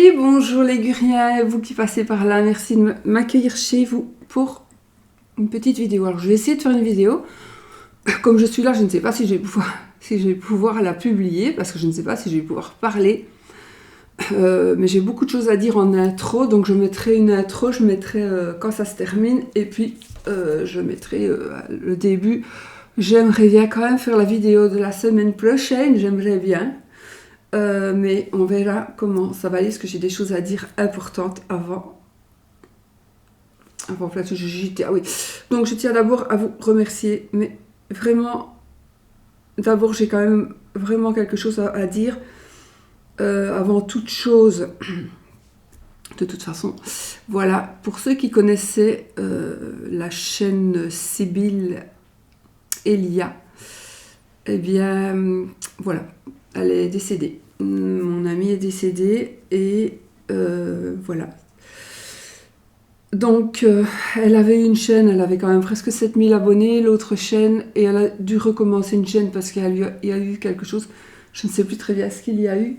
Oui, bonjour les Guriens, vous qui passez par là, merci de m'accueillir chez vous pour une petite vidéo. Alors je vais essayer de faire une vidéo. Comme je suis là, je ne sais pas si je vais pouvoir la publier, parce que je ne sais pas si je vais pouvoir parler. Mais j'ai beaucoup de choses à dire en intro, donc je mettrai une intro, je mettrai quand ça se termine, et puis je mettrai le début. J'aimerais bien quand même faire la vidéo de la semaine prochaine, j'aimerais bien. Mais on verra comment ça va aller, parce que j'ai des choses à dire importantes avant plateau JT. Ah oui. Donc je tiens d'abord à vous remercier, mais vraiment, d'abord j'ai quand même vraiment quelque chose à dire. Avant toute chose, de toute façon, voilà, pour ceux qui connaissaient la chaîne Sybille Elia, eh bien, voilà, elle est décédée. Mon amie est décédée et voilà. Donc, elle avait une chaîne, elle avait quand même presque 7000 abonnés, l'autre chaîne, et elle a dû recommencer une chaîne parce qu'il y a eu quelque chose, je ne sais plus très bien ce qu'il y a eu.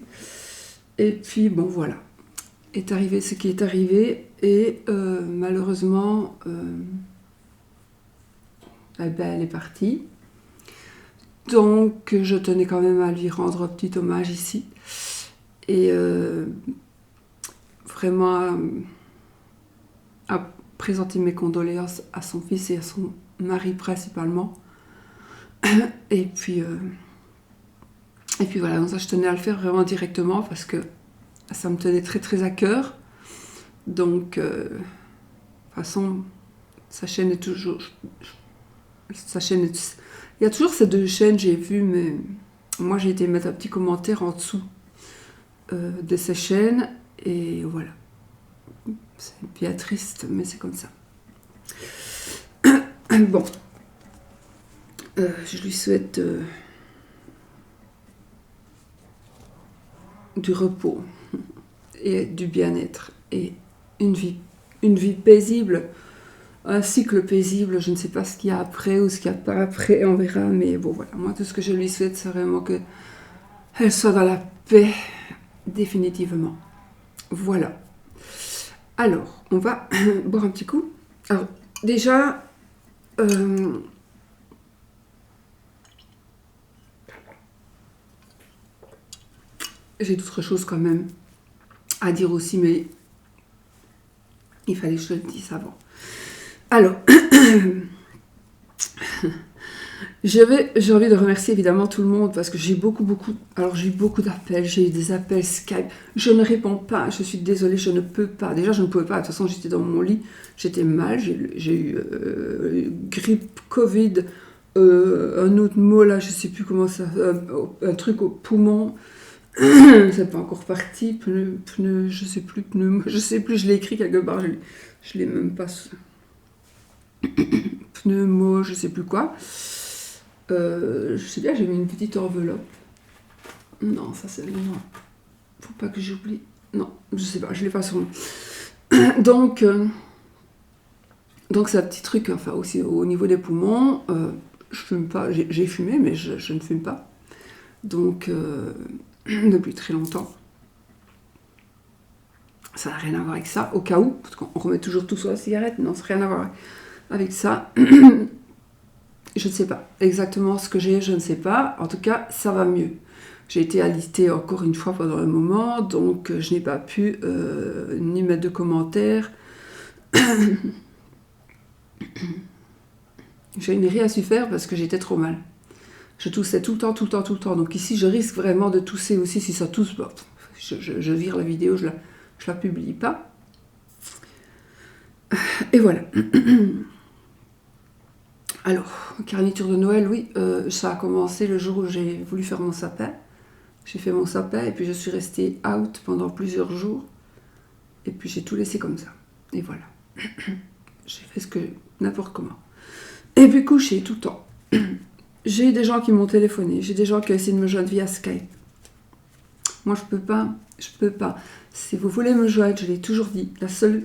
Et puis, bon, voilà, est arrivé ce qui est arrivé, et malheureusement, eh ben, elle est partie. Donc, je tenais quand même à lui rendre un petit hommage ici. Et vraiment à présenter mes condoléances à son fils et à son mari principalement. Et puis voilà, donc ça je tenais à le faire vraiment directement parce que ça me tenait très très à cœur. Donc, de toute façon, sa chaîne est toujours... Il y a toujours ces deux chaînes, j'ai vu, mais moi j'ai été mettre un petit commentaire en dessous de ces chaînes, et voilà. C'est bien triste, mais c'est comme ça. Bon. Je lui souhaite du repos et du bien-être et une vie paisible, un cycle paisible. Je ne sais pas ce qu'il y a après ou ce qu'il n'y a pas après, on verra, mais bon voilà, moi tout ce que je lui souhaite c'est vraiment qu'elle soit dans la paix définitivement. Voilà. Alors, on va boire un petit coup. Alors, déjà, j'ai d'autres choses quand même à dire aussi, mais il fallait que je le dise avant. Alors, j'ai envie de remercier évidemment tout le monde parce que j'ai eu beaucoup d'appels, j'ai eu des appels Skype, je ne réponds pas, je suis désolée, je ne peux pas. Déjà, je ne pouvais pas, de toute façon, j'étais dans mon lit, j'étais mal, j'ai eu grippe, Covid, un autre mot là, je ne sais plus comment ça, un truc au poumon. C'est pas encore parti, pneu, je sais plus, je l'ai écrit quelque part, je l'ai même pas. Pneumo, je sais plus quoi. Je sais bien, j'ai mis une petite enveloppe. Non, ça c'est... Non, faut pas que j'oublie. Non, je sais pas, je l'ai pas sur moi. Donc c'est un petit truc, enfin aussi au niveau des poumons, je fume pas, j'ai fumé, mais je ne fume pas. Donc, depuis très longtemps. Ça n'a rien à voir avec ça, au cas où, parce qu'on remet toujours tout sur la cigarette, non, ça n'a rien à voir avec ça. Je ne sais pas exactement ce que j'ai, je ne sais pas. En tout cas, ça va mieux. J'ai été alitée encore une fois pendant un moment, donc je n'ai pas pu ni mettre de commentaires. Je n'ai rien su faire parce que j'étais trop mal. Je toussais tout le temps. Donc ici, je risque vraiment de tousser aussi. Si ça tousse, bon, je vire la vidéo, je la publie pas. Et voilà. Alors, garniture de Noël, oui, ça a commencé le jour où j'ai voulu faire mon sapin. J'ai fait mon sapin et puis je suis restée out pendant plusieurs jours. Et puis j'ai tout laissé comme ça. Et voilà. J'ai fait n'importe comment. Et puis couché tout le temps. J'ai eu des gens qui m'ont téléphoné. J'ai des gens qui ont essayé de me joindre via Skype. Moi, je peux pas. Si vous voulez me joindre, je l'ai toujours dit, la seule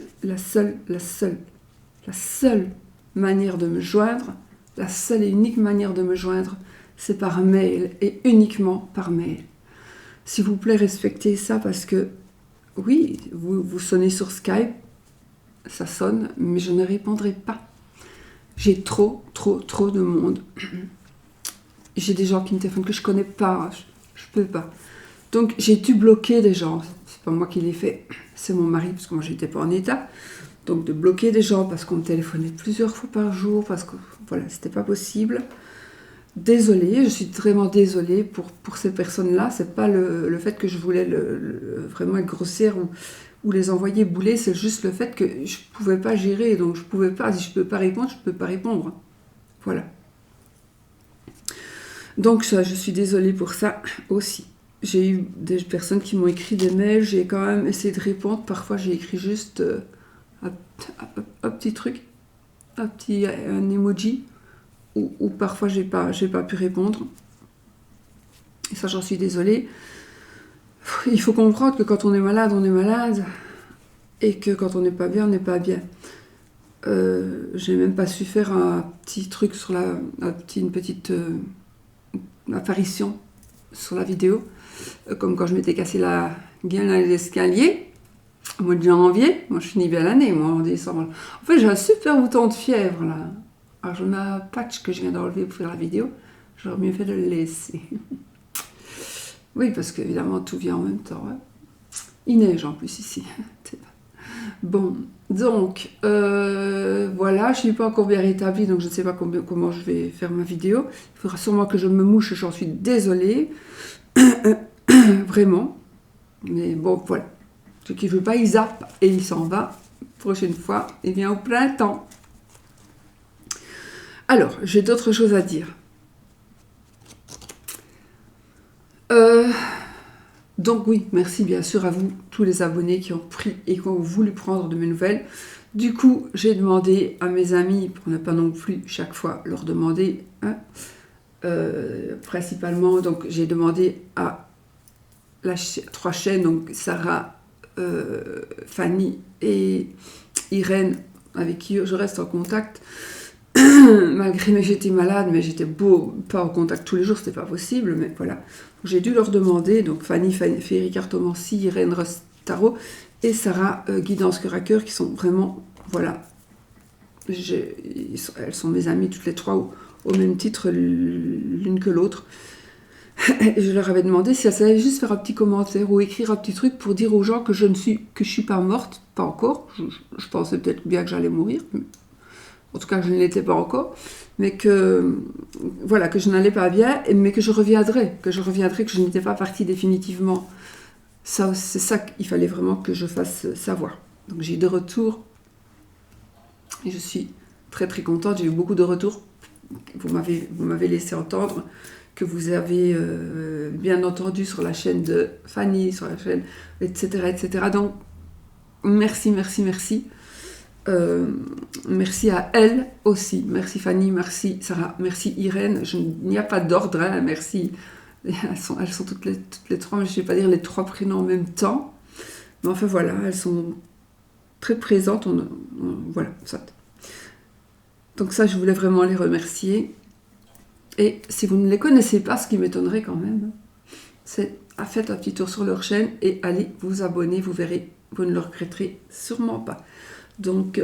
manière de me joindre, la seule et unique manière de me joindre, c'est par mail et uniquement par mail. S'il vous plaît, respectez ça parce que oui, vous sonnez sur Skype, ça sonne, mais je ne répondrai pas. J'ai trop de monde. J'ai des gens qui me téléphonent que je connais pas, je peux pas. Donc j'ai dû bloquer des gens. C'est pas moi qui l'ai fait, c'est mon mari, parce que moi j'étais pas en état. Donc de bloquer des gens parce qu'on me téléphonait plusieurs fois par jour, parce que voilà, c'était pas possible. Désolée, je suis vraiment désolée pour ces personnes-là. C'est pas le fait que je voulais vraiment être grossière ou les envoyer bouler, c'est juste le fait que je pouvais pas gérer, donc je pouvais pas, si je peux pas répondre, je peux pas répondre. Voilà. Donc ça, je suis désolée pour ça aussi. J'ai eu des personnes qui m'ont écrit des mails, j'ai quand même essayé de répondre. Parfois, j'ai écrit juste un petit truc, un emoji, ou parfois, j'ai pas pu répondre. Et ça, j'en suis désolée. Il faut comprendre que quand on est malade, et que quand on n'est pas bien, on n'est pas bien. J'ai même pas su faire un petit truc sur une petite apparition sur la vidéo, comme quand je m'étais cassé la gueule dans les escaliers au mois de janvier. Moi je finis bien l'année, moi en décembre. En fait j'ai un super bouton de fièvre là. Alors je mets un patch que je viens d'enlever pour faire la vidéo. J'aurais mieux fait de le laisser. Oui, parce qu'évidemment tout vient en même temps. Hein. Il neige en plus ici. Bon, donc voilà, je ne suis pas encore bien rétablie, donc je ne sais pas comment je vais faire ma vidéo. Il faudra sûrement que je me mouche, j'en suis désolée. Vraiment. Mais bon, voilà. Ce qui ne veut pas, il zappe et il s'en va. Prochaine fois, il vient au printemps. Alors, j'ai d'autres choses à dire. Donc oui, merci bien sûr à vous, tous les abonnés qui ont pris et qui ont voulu prendre de mes nouvelles. Du coup, j'ai demandé à mes amis, pour ne pas non plus chaque fois leur demander, hein, principalement, donc j'ai demandé à 3 chaînes, donc Sarah, Fanny et Irène, avec qui je reste en contact, malgré que j'étais malade, mais j'étais pas en contact tous les jours, c'était pas possible, mais voilà. J'ai dû leur demander, donc Fanny Ferry Cartomancie, Irène Rostaro et Sarah Guidance Cœur à Cœur, qui sont vraiment, voilà, elles sont mes amies toutes les trois au même titre l'une que l'autre. Et je leur avais demandé si elles savaient juste faire un petit commentaire ou écrire un petit truc pour dire aux gens que je suis pas morte, pas encore. Je pensais peut-être bien que j'allais mourir, en tout cas je ne l'étais pas encore, mais que voilà, que je n'allais pas bien, mais que je reviendrais, que je n'étais pas partie définitivement. Ça, c'est ça qu'il fallait vraiment que je fasse savoir. Donc j'ai eu des retours et je suis très très contente. J'ai eu beaucoup de retours. Vous m'avez laissé entendre que vous avez bien entendu sur la chaîne de Fanny, sur la chaîne, etc. Donc merci. Merci à elle aussi. Merci Fanny, merci Sarah, merci Irène. Il n'y a pas d'ordre, hein, merci. Elles sont toutes les trois, mais je ne vais pas dire les 3 prénoms en même temps. Mais enfin voilà, elles sont très présentes. Voilà, ça. Donc ça, je voulais vraiment les remercier. Et si vous ne les connaissez pas, ce qui m'étonnerait quand même, c'est faites un petit tour sur leur chaîne et allez vous abonner, vous verrez, vous ne le regretterez sûrement pas. Donc,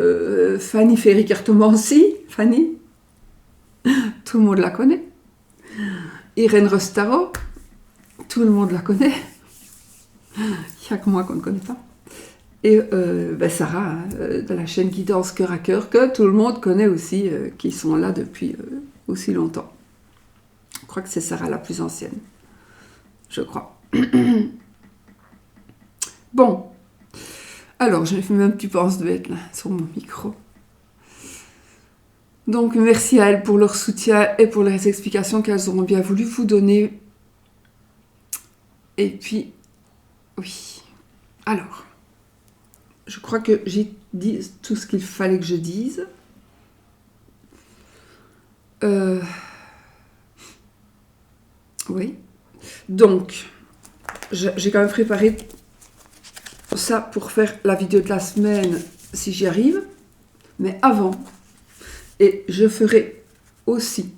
Fanny Ferry Cartomancie, Fanny, tout le monde la connaît. Irène Rostaro, tout le monde la connaît. Il n'y a que moi qu'on ne connaît pas. Et Sarah, de la chaîne Guidance Cœur à Cœur, que tout le monde connaît aussi, qui sont là depuis aussi longtemps. Je crois que c'est Sarah la plus ancienne. Je crois. Bon. Alors, j'ai fait un petit pense-bête là, sur mon micro. Donc, merci à elles pour leur soutien et pour les explications qu'elles auront bien voulu vous donner. Et puis, oui. Alors, je crois que j'ai dit tout ce qu'il fallait que je dise. Oui. Donc, j'ai quand même préparé ça pour faire la vidéo de la semaine si j'y arrive. Mais avant, et je ferai aussi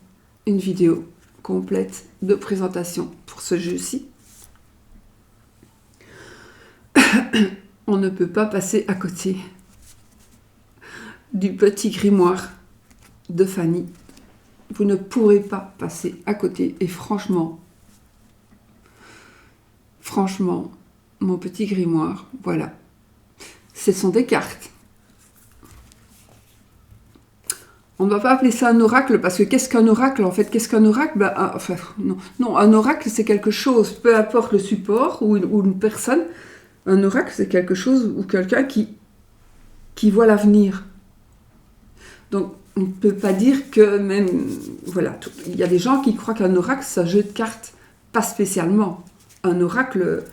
une vidéo complète de présentation pour ce jeu-ci. on ne peut pas passer à côté du petit grimoire de Fanny. Vous ne pourrez pas passer à côté. Et franchement, mon petit grimoire, voilà. Ce sont des cartes. On ne va pas appeler ça un oracle, parce que qu'est-ce qu'un oracle en fait? Qu'est-ce qu'un oracle? Non, un oracle c'est quelque chose, peu importe le support ou une personne. Un oracle c'est quelque chose ou quelqu'un qui voit l'avenir. Donc on ne peut pas dire que même... Voilà, il y a des gens qui croient qu'un oracle c'est un jeu de cartes. Pas spécialement. Un oracle,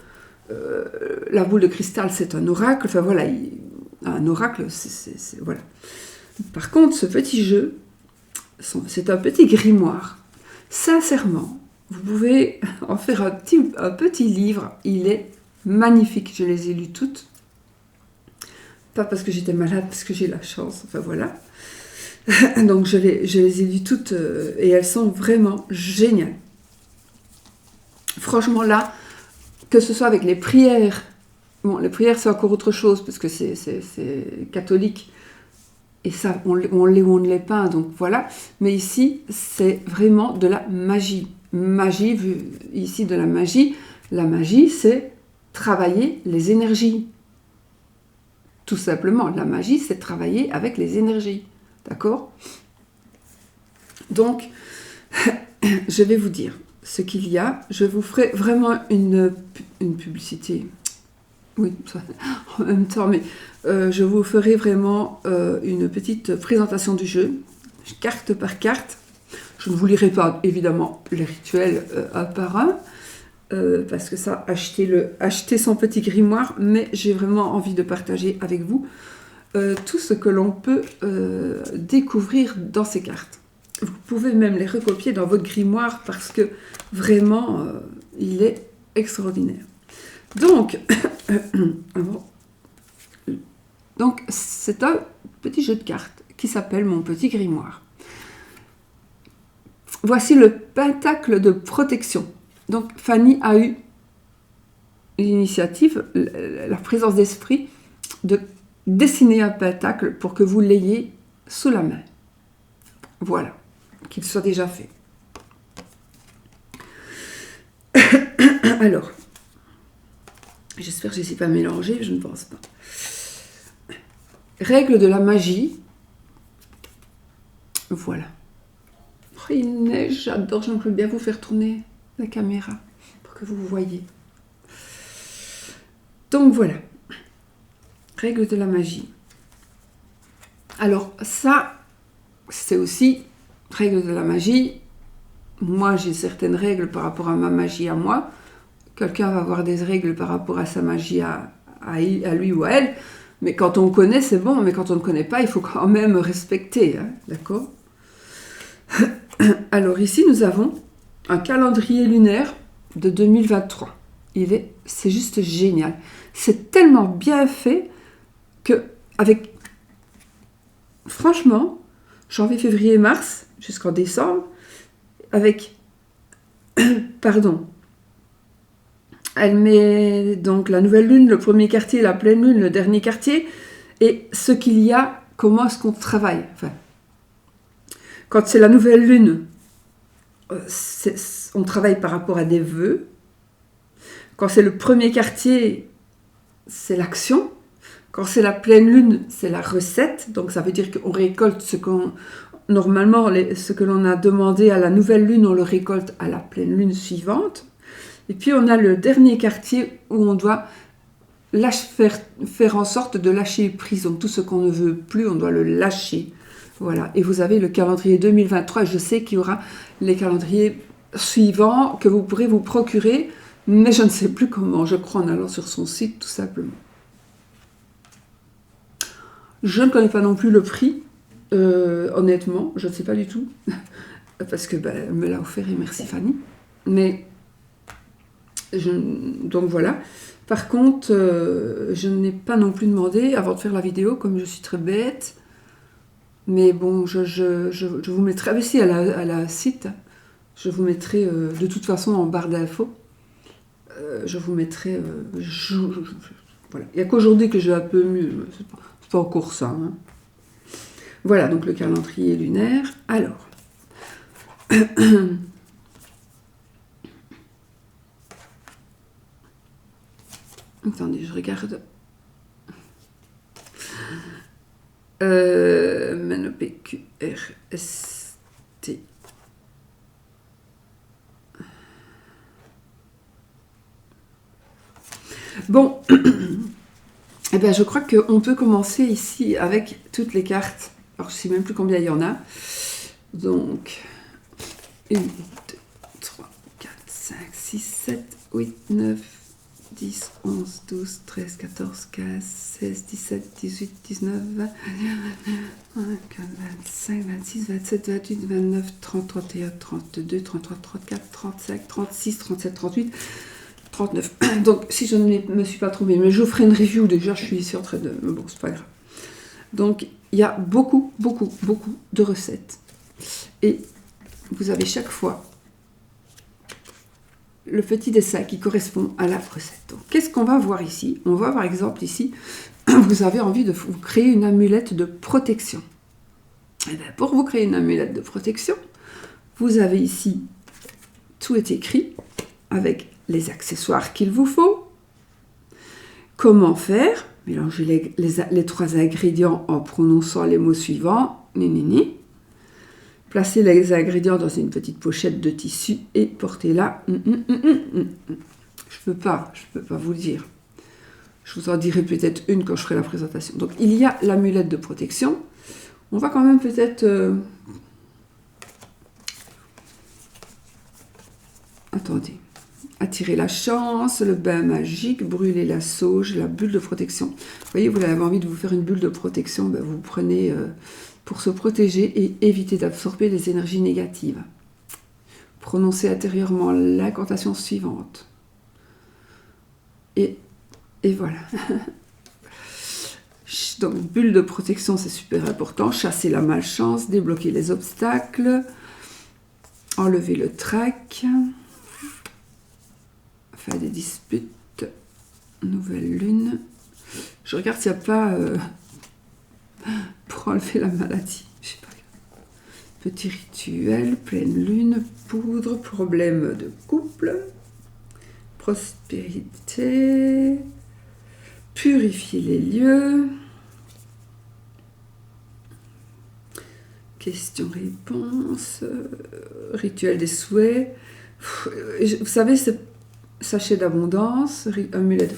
la boule de cristal c'est un oracle. Enfin voilà, un oracle voilà. Par contre, ce petit jeu, c'est un petit grimoire. Sincèrement, vous pouvez en faire un petit livre. Il est magnifique. Je les ai lues toutes. Pas parce que j'étais malade, parce que j'ai la chance. Enfin voilà. Donc je les ai lues toutes et elles sont vraiment géniales. Franchement là, que ce soit avec les prières. Bon, les prières c'est encore autre chose parce que c'est catholique. Et ça, on l'est ou on ne l'est pas, donc voilà. Mais ici, c'est vraiment de la magie. Magie, vu ici de la magie. La magie, c'est travailler les énergies. Tout simplement, la magie, c'est travailler avec les énergies. D'accord? Donc, je vais vous dire ce qu'il y a. Je vous ferai vraiment une publicité. Oui, en même temps, mais je vous ferai vraiment une petite présentation du jeu, carte par carte. Je ne vous lirai pas, évidemment, les rituels un par un, parce que ça, acheter son petit grimoire, mais j'ai vraiment envie de partager avec vous tout ce que l'on peut découvrir dans ces cartes. Vous pouvez même les recopier dans votre grimoire, parce que vraiment, il est extraordinaire. Donc, c'est un petit jeu de cartes qui s'appelle Mon Petit Grimoire. Voici le pentacle de protection. Donc, Fanny a eu l'initiative, la présence d'esprit de dessiner un pentacle pour que vous l'ayez sous la main. Voilà, qu'il soit déjà fait. Alors, j'espère que je ne suis pas mélangée, je ne pense pas. Règle de la magie. Voilà. Oh, il neige, j'adore, j'aimerais bien vous faire tourner la caméra pour que vous voyez. Donc voilà. Règle de la magie. Alors ça, c'est aussi règle de la magie. Moi, j'ai certaines règles par rapport à ma magie à moi. Quelqu'un va avoir des règles par rapport à sa magie à lui ou à elle. Mais quand on connaît, c'est bon. Mais quand on ne connaît pas, il faut quand même respecter. Hein, d'accord? Alors ici, nous avons un calendrier lunaire de 2023. C'est juste génial. C'est tellement bien fait que, franchement, janvier, février, mars, jusqu'en décembre, elle met donc la nouvelle lune, le premier quartier, la pleine lune, le dernier quartier, et ce qu'il y a, comment est-ce qu'on travaille. Enfin, quand c'est la nouvelle lune, on travaille par rapport à des vœux. Quand c'est le premier quartier, c'est l'action. Quand c'est la pleine lune, c'est la recette. Donc ça veut dire qu'on récolte ce que l'on a demandé à la nouvelle lune, on le récolte à la pleine lune suivante. Et puis on a le dernier quartier où on doit faire en sorte de lâcher prise. Donc tout ce qu'on ne veut plus, on doit le lâcher. Voilà. Et vous avez le calendrier 2023. Je sais qu'il y aura les calendriers suivants que vous pourrez vous procurer, mais je ne sais plus comment. Je crois en allant sur son site, tout simplement. Je ne connais pas non plus le prix. Honnêtement, je ne sais pas du tout. Parce que elle me l'a offert et merci Fanny. Mais... donc voilà. Par contre, je n'ai pas non plus demandé avant de faire la vidéo, comme je suis très bête. Mais bon, je vous mettrai ici à la site. Je vous mettrai de toute façon en barre d'infos. Je vous mettrai. Voilà. Il n'y a qu'aujourd'hui que j'ai un peu mieux. C'est pas encore ça. Hein. Voilà, donc le calendrier lunaire. Alors. Attendez, je regarde. MNOPQRST. Bon, eh ben, je crois qu'on peut commencer ici avec toutes les cartes. Alors, je ne sais même plus combien il y en a. Donc, 1, 2, 3, 4, 5, 6, 7, 8, 9, 10, 11, 12, 13, 14, 15, 16, 17, 18, 19, 20, 25, 26, 27, 28, 29, 30, 31, 32, 33, 34, 35, 36, 37, 38, 39. Donc, si je ne me suis pas trompée, mais je ferai une review déjà, je suis ici en train de... Bon, c'est pas grave. Donc, il y a beaucoup de recettes. Et vous avez chaque fois le petit dessin qui correspond à la recette. Donc, qu'est-ce qu'on va voir ici? On voit par exemple ici, vous avez envie de vous créer une amulette de protection. Et bien, pour vous créer une amulette de protection, vous avez ici, tout est écrit avec les accessoires qu'il vous faut. Comment faire? Mélangez les 3 ingrédients en prononçant les mots suivants. Placez les ingrédients dans une petite pochette de tissu et portez-la. Je peux pas vous le dire. Je vous en dirai peut-être une quand je ferai la présentation. Donc, il y a l'amulette de protection. On va quand même peut-être... Attendez. Attirer la chance, le bain magique, brûler la sauge, la bulle de protection. Vous voyez, vous avez envie de vous faire une bulle de protection, ben vous prenez pour se protéger et éviter d'absorber les énergies négatives. Prononcez intérieurement l'incantation suivante. Et voilà. Donc, bulle de protection, c'est super important. Chasser la malchance, débloquer les obstacles, enlever le trac. Faire des disputes, nouvelle lune. Je regarde s'il n'y a pas pour enlever la maladie. Je sais pas. Petit rituel, pleine lune, poudre, problème de couple, prospérité, purifier les lieux, questions-réponses, rituel des souhaits. Vous savez, c'est sachet d'abondance, amulette.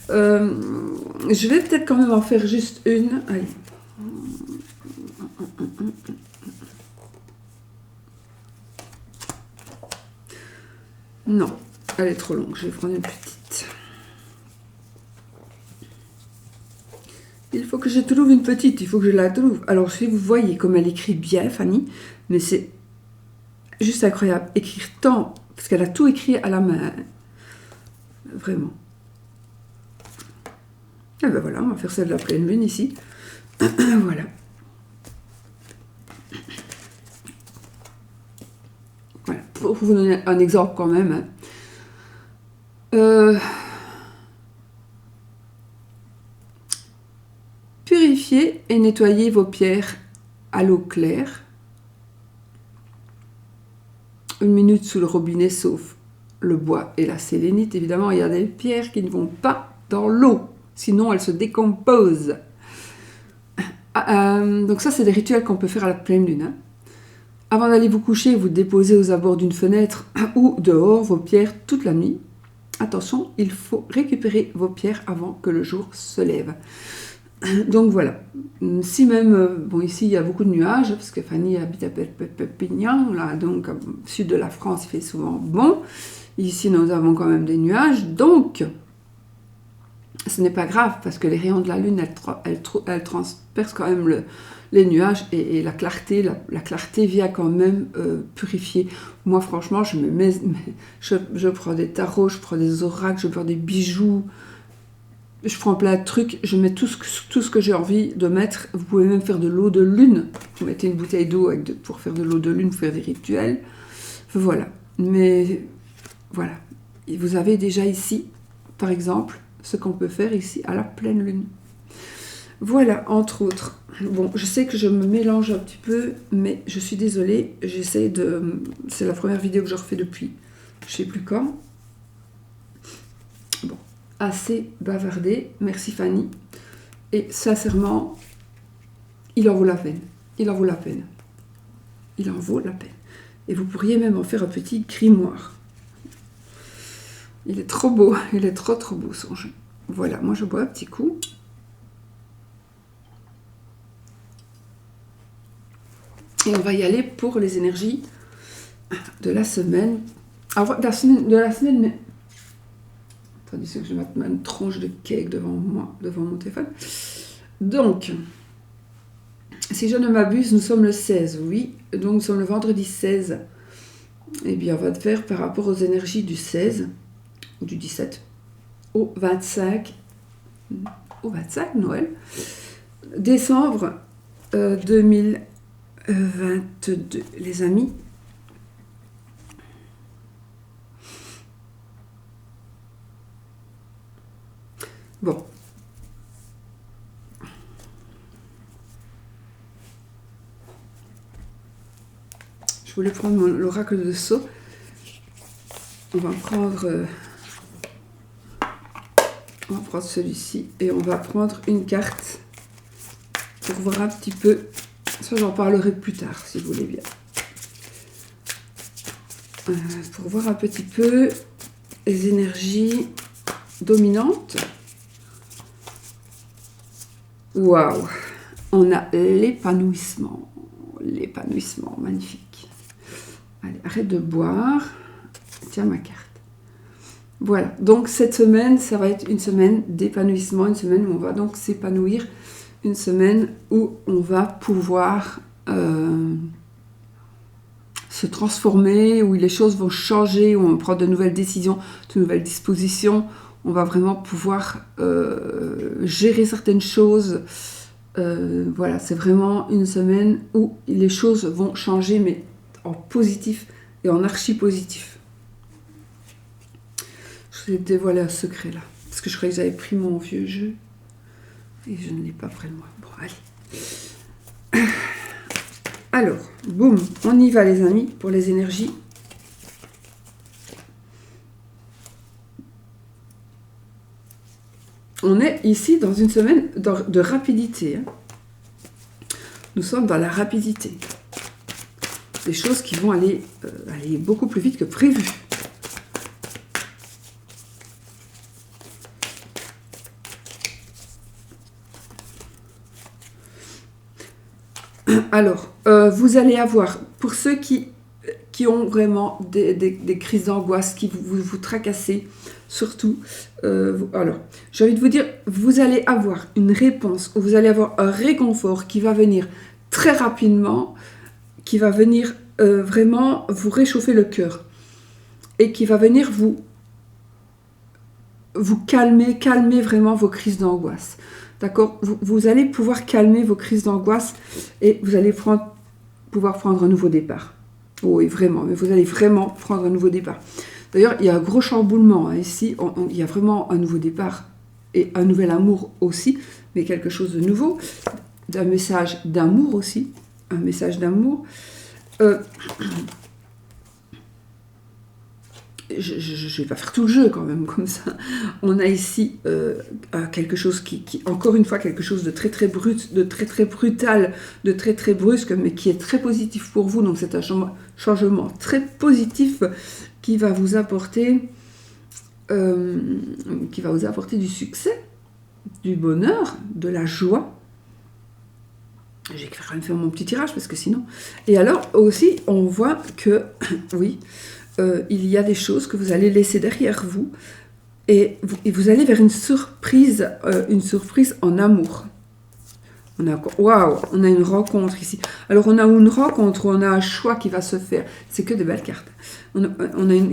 Je vais peut-être quand même en faire juste une. Allez. Non, elle est trop longue. Je vais prendre une petite. Il faut que je trouve une petite. Il faut que je la trouve. Alors, si vous voyez comme elle écrit bien, Fanny, mais c'est juste incroyable. Écrire tant, parce qu'elle a tout écrit à la main. Vraiment. Et ben voilà, on va faire celle de la pleine lune ici. Voilà. Voilà. Pour vous donner un exemple quand même. Purifiez et nettoyez vos pierres à l'eau claire. 1 minute sous le robinet, sauf le bois et la sélénite. Évidemment, il y a des pierres qui ne vont pas dans l'eau, sinon elles se décomposent. Donc ça, c'est des rituels qu'on peut faire à la pleine lune. Hein. Avant d'aller vous coucher, vous déposez aux abords d'une fenêtre ou dehors vos pierres toute la nuit. Attention, il faut récupérer vos pierres avant que le jour se lève. Donc voilà. Si même, bon ici il y a beaucoup de nuages, parce que Fanny habite à Perpignan, là, donc au sud de la France, il fait souvent bon. Ici nous avons quand même des nuages, donc ce n'est pas grave, parce que les rayons de la lune, elles transpercent quand même les nuages, et la clarté vient quand même purifier. Moi franchement, je prends des tarots, je prends des oracles, je prends des bijoux, je prends plein de trucs, je mets tout ce que j'ai envie de mettre. Vous pouvez même faire de l'eau de lune. Vous mettez une bouteille d'eau pour faire de l'eau de lune, pour faire des rituels. Voilà. Mais voilà. Et vous avez déjà ici, par exemple, ce qu'on peut faire ici à la pleine lune. Voilà, entre autres. Bon, je sais que je me mélange un petit peu, mais je suis désolée. J'essaie de... C'est la première vidéo que je refais depuis je sais plus quand. Bon, assez bavardé. Merci Fanny. Et sincèrement, il en vaut la peine. Il en vaut la peine. Il en vaut la peine. Et vous pourriez même en faire un petit grimoire. Il est trop beau. Il est trop beau son jeu. Voilà, moi je bois un petit coup. Et on va y aller pour les énergies de la semaine. Alors, de la semaine, mais... Attendez, c'est que je vais mettre une tronche de cake devant moi, devant mon téléphone. Donc, si je ne m'abuse, nous sommes le 16, oui. Donc, nous sommes le vendredi 16. Eh bien, on va faire par rapport aux énergies du 16, ou du 17, au 25 Noël, décembre 2022, les amis. Bon. Je voulais prendre l'oracle de Sceaux. On va prendre celui-ci et on va prendre une carte pour voir un petit peu. Ça, j'en parlerai plus tard, si vous voulez bien. Pour voir un petit peu les énergies dominantes. Waouh! On a l'épanouissement. L'épanouissement, magnifique. Allez, arrête de boire. Tiens ma carte. Voilà, donc cette semaine, ça va être une semaine d'épanouissement, une semaine où on va donc s'épanouir, une semaine où on va pouvoir se transformer, où les choses vont changer, où on prend de nouvelles décisions, de nouvelles dispositions. On va vraiment pouvoir gérer certaines choses. Voilà, c'est vraiment une semaine où les choses vont changer, mais en positif et en archi-positif. Je vous ai dévoilé un secret là, parce que je croyais que j'avais pris mon vieux jeu et je ne l'ai pas près de moi. Bon, allez. Alors, boum, on y va les amis pour les énergies. On est ici dans une semaine de rapidité. Hein. Nous sommes dans la rapidité. Des choses qui vont aller beaucoup plus vite que prévu. Alors, vous allez avoir, pour ceux qui ont vraiment des crises d'angoisse, qui vous tracassez, surtout, alors, j'ai envie de vous dire, vous allez avoir une réponse, ou vous allez avoir un réconfort qui va venir très rapidement, qui va venir vraiment vous réchauffer le cœur, et qui va venir vous calmer vraiment vos crises d'angoisse. D'accord, vous allez pouvoir calmer vos crises d'angoisse et vous allez pouvoir prendre un nouveau départ. Oui, vraiment, mais vous allez vraiment prendre un nouveau départ. D'ailleurs, il y a un gros chamboulement. Hein, ici, il y a vraiment un nouveau départ et un nouvel amour aussi, mais quelque chose de nouveau. Un message d'amour aussi. Un message d'amour. Je ne vais pas faire tout le jeu quand même comme ça. On a ici quelque chose qui, encore une fois, quelque chose de très brut, de très brutal, de très brusque, mais qui est très positif pour vous. Donc c'est un changement très positif qui va vous apporter du succès, du bonheur, de la joie. J'ai quand même fait mon petit tirage parce que sinon... Et alors aussi, on voit que, oui... il y a des choses que vous allez laisser derrière vous et vous allez vers une surprise en amour. Waouh, on a une rencontre ici. Alors on a une rencontre, on a un choix qui va se faire. C'est que des belles cartes. On a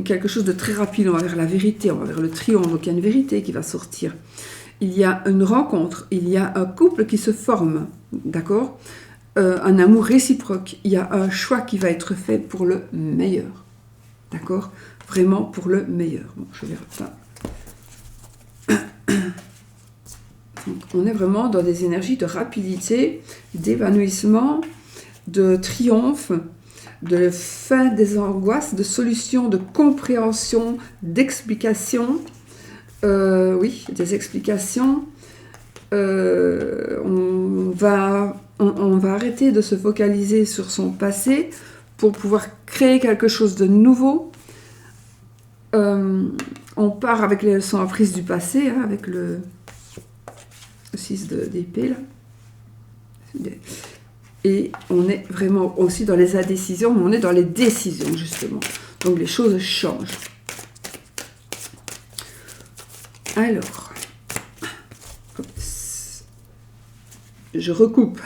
quelque chose de très rapide, on va vers la vérité, on va vers le triomphe, donc il y a une vérité qui va sortir. Il y a une rencontre, il y a un couple qui se forme, d'accord, un amour réciproque, il y a un choix qui va être fait pour le meilleur. D'accord? Vraiment pour le meilleur. Bon, je verrai ça. Donc, on est vraiment dans des énergies de rapidité, d'évanouissement, de triomphe, de fin des angoisses, de solution, de compréhension, d'explication. Oui, des explications. On va arrêter de se focaliser sur son passé pour pouvoir créer quelque chose de nouveau. On part avec les leçons apprises du passé, hein, avec le 6 d'épée, là. Et on est vraiment aussi dans les indécisions, mais on est dans les décisions, justement. Donc les choses changent. Alors, je recoupe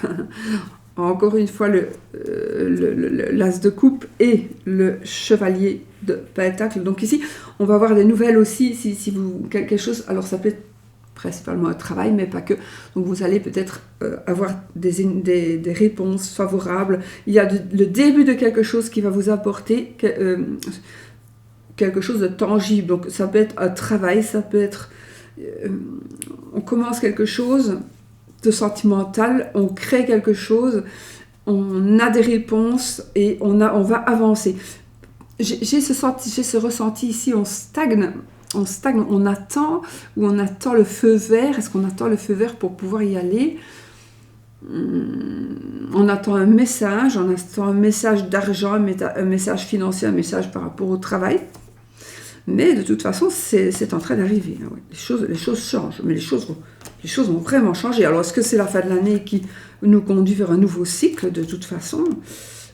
encore une fois l'as de coupe et le chevalier de pentacle. Donc ici, on va voir des nouvelles aussi, si vous quelque chose. Alors ça peut être principalement un travail, mais pas que. Donc vous allez peut-être avoir des réponses favorables. Il y a le début de quelque chose qui va vous apporter quelque chose de tangible. Donc ça peut être un travail, ça peut être... on commence quelque chose de sentimental, on crée quelque chose, on a des réponses et on va avancer. J'ai ce ressenti ici, on stagne, on attend, ou on attend le feu vert. Est-ce qu'on attend le feu vert pour pouvoir y aller? On attend un message d'argent, un message financier, un message par rapport au travail. Mais de toute façon, c'est en train d'arriver. Les choses changent, mais les choses vont vraiment changer. Alors, est-ce que c'est la fin de l'année qui nous conduit vers un nouveau cycle? De toute façon,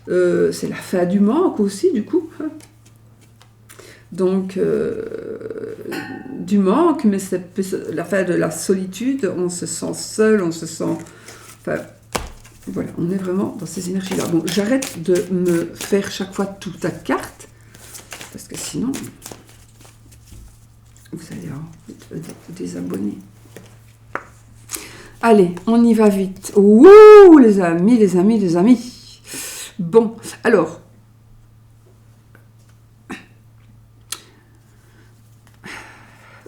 c'est la fin du manque aussi, du coup. Donc, du manque, mais c'est la fin de la solitude. On se sent seul, on se sent... Enfin, voilà, on est vraiment dans ces énergies-là. Bon, j'arrête de me faire chaque fois toute la carte, parce que sinon... vous allez vous désabonner. Allez, on y va vite. Ouh, les amis. Bon, alors.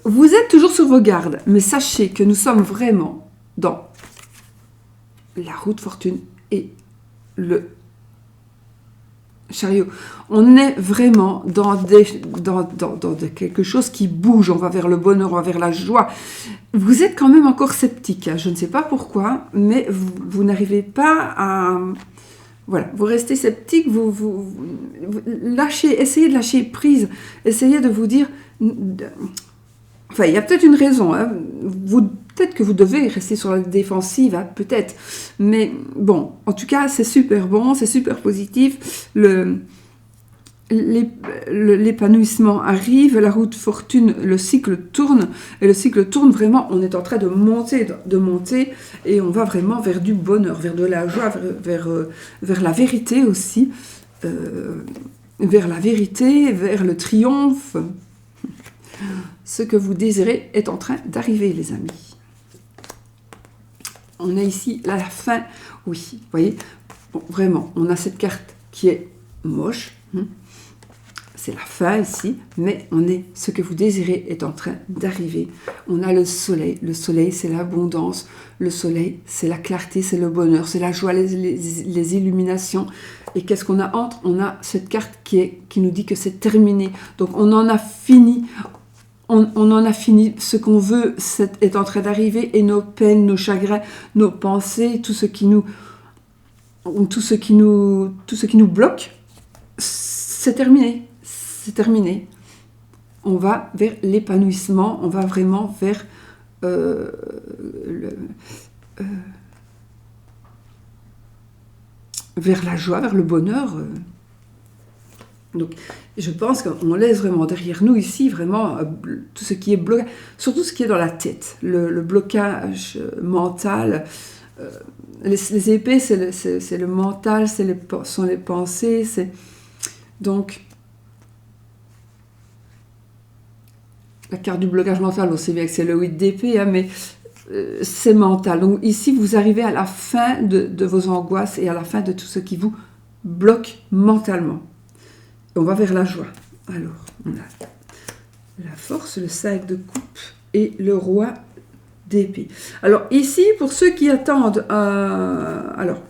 Vous êtes toujours sur vos gardes, mais sachez que nous sommes vraiment dans la roue de fortune et le chariot. On est vraiment dans quelque chose qui bouge. On va vers le bonheur, on va vers la joie. Vous êtes quand même encore sceptique. Hein. Je ne sais pas pourquoi, mais vous n'arrivez pas à... Voilà, vous restez sceptique, vous lâchez, essayez de lâcher prise, essayez de vous dire... Enfin, il y a peut-être une raison. Hein. Peut-être que vous devez rester sur la défensive, hein, peut-être. Mais bon, en tout cas, c'est super bon, c'est super positif. L'épanouissement arrive, la roue de fortune, le cycle tourne. Et le cycle tourne vraiment, on est en train de monter. Et on va vraiment vers du bonheur, vers de la joie, vers la vérité aussi. Vers la vérité, vers le triomphe. Ce que vous désirez est en train d'arriver, les amis. On a ici la fin. Oui, vous voyez, bon, vraiment, on a cette carte qui est moche. C'est la fin ici, mais ce que vous désirez est en train d'arriver. On a le soleil. Le soleil, c'est l'abondance. Le soleil, c'est la clarté, c'est le bonheur, c'est la joie, les illuminations. Et qu'est-ce qu'on a entre? On a cette carte qui nous dit que c'est terminé. Donc, on en a fini. On en a fini, ce qu'on veut est en train d'arriver, et nos peines, nos chagrins, nos pensées, tout ce qui nous bloque, c'est terminé. C'est terminé. On va vers l'épanouissement, on va vraiment vers vers la joie, vers le bonheur. Donc, je pense qu'on laisse vraiment derrière nous ici, vraiment, tout ce qui est blocage, surtout ce qui est dans la tête, le blocage mental. Les épées, c'est le mental, sont les pensées. Donc, la carte du blocage mental, on sait bien que c'est le 8 d'épée, hein, mais c'est mental. Donc, ici, vous arrivez à la fin de vos angoisses et à la fin de tout ce qui vous bloque mentalement. On va vers la joie. Alors, on a la force, le 5 de coupe et le roi d'épée. Alors ici, pour ceux qui attendent, alors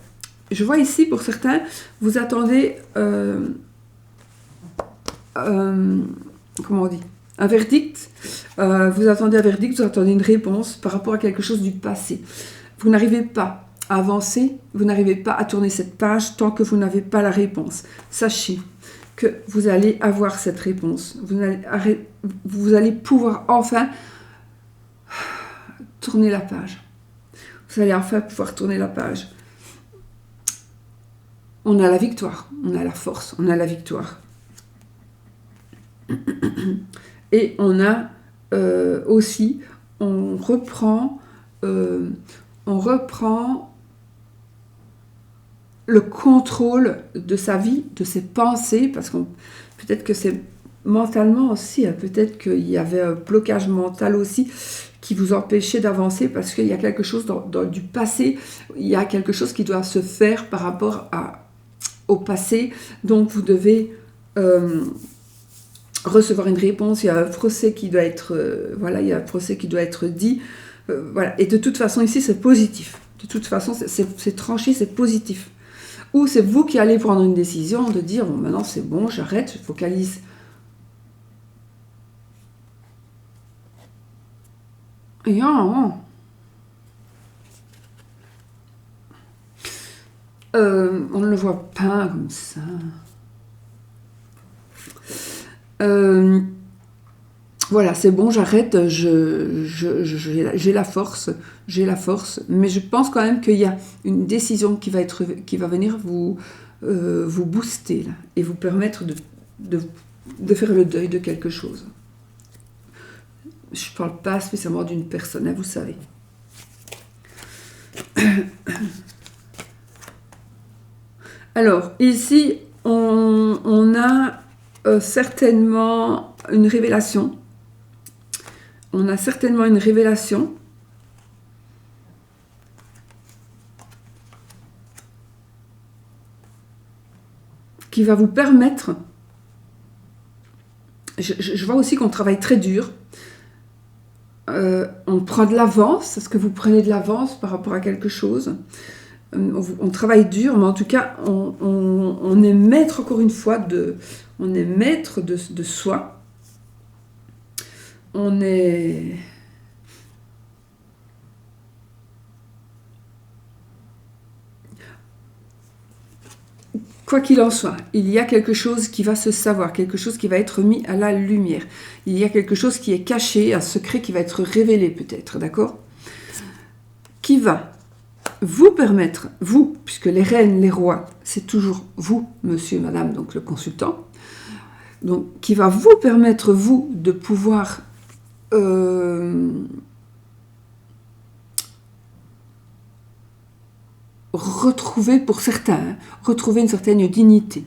je vois ici pour certains, vous attendez, comment on dit, un verdict. Vous attendez un verdict, vous attendez une réponse par rapport à quelque chose du passé. Vous n'arrivez pas à avancer, vous n'arrivez pas à tourner cette page tant que vous n'avez pas la réponse. Sachez que vous allez avoir cette réponse. Vous allez pouvoir enfin tourner la page. Vous allez enfin pouvoir tourner la page. On a la victoire, on a la force, on a la victoire. Et on a aussi, on reprend le contrôle de sa vie, de ses pensées, parce que peut-être que c'est mentalement aussi, hein, peut-être qu'il y avait un blocage mental aussi qui vous empêchait d'avancer parce qu'il y a quelque chose du passé, il y a quelque chose qui doit se faire par rapport au passé, donc vous devez recevoir une réponse, il y a un procès qui doit être, il y a un procès qui doit être dit, voilà, et de toute façon ici c'est positif, de toute façon c'est tranché, c'est positif. Ou c'est vous qui allez prendre une décision de dire, bon, maintenant c'est bon, j'arrête, je focalise. Et on ne le voit pas comme ça. Voilà, c'est bon, j'arrête, j'ai la force, mais je pense quand même qu'il y a une décision qui va venir vous booster là, et vous permettre de faire le deuil de quelque chose. Je ne parle pas spécialement d'une personne, hein, vous savez. Alors, ici, on a certainement une révélation. On a certainement une révélation. Qui va vous permettre... Je vois aussi qu'on travaille très dur. On prend de l'avance. Est-ce que vous prenez de l'avance par rapport à quelque chose ? On travaille dur, mais en tout cas, on est maître, encore une fois, on est maître de soi. On est... Quoi qu'il en soit, il y a quelque chose qui va se savoir, quelque chose qui va être mis à la lumière. Il y a quelque chose qui est caché, un secret qui va être révélé peut-être, d'accord ? Qui va vous permettre, vous, puisque les reines, les rois, c'est toujours vous, monsieur, madame, donc le consultant, donc qui va vous permettre, vous, de pouvoir retrouver, pour certains, hein, retrouver une certaine dignité.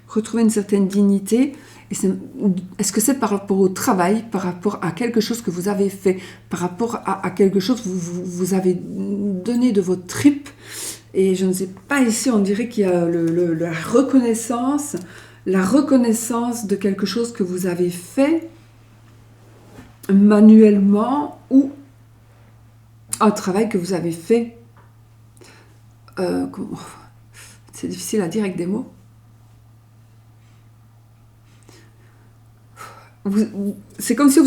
Retrouver une certaine dignité. Est-ce que c'est par rapport au travail, par rapport à quelque chose que vous avez fait, par rapport à quelque chose que vous avez donné de votre tripes, et je ne sais pas, ici on dirait qu'il y a la reconnaissance de quelque chose que vous avez fait manuellement, ou un travail que vous avez fait, c'est difficile à dire avec des mots. C'est comme si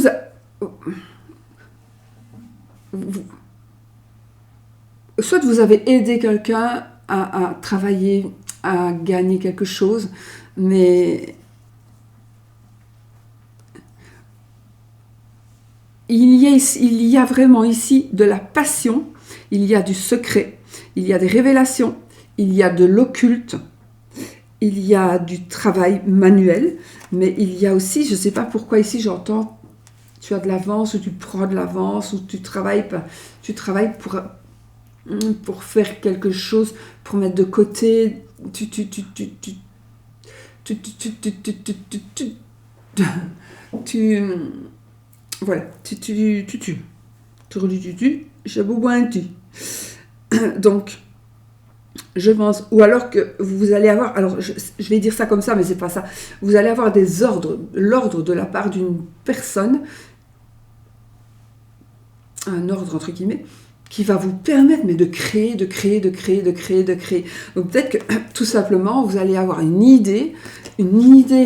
soit vous avez aidé quelqu'un à travailler, à gagner quelque chose, mais il y a vraiment ici de la passion, il y a du secret, il y a des révélations, il y a de l'occulte, il y a du travail manuel, mais il y a aussi, je ne sais pas pourquoi ici j'entends, tu as de l'avance, ou tu prends de l'avance, ou tu travailles pour faire quelque chose, pour mettre de côté, voilà, donc, je pense, ou alors que vous allez avoir, alors je vais dire ça comme ça, mais c'est pas ça, vous allez avoir l'ordre de la part d'une personne un ordre entre guillemets, qui va vous permettre mais de créer. Donc peut-être que tout simplement, vous allez avoir une idée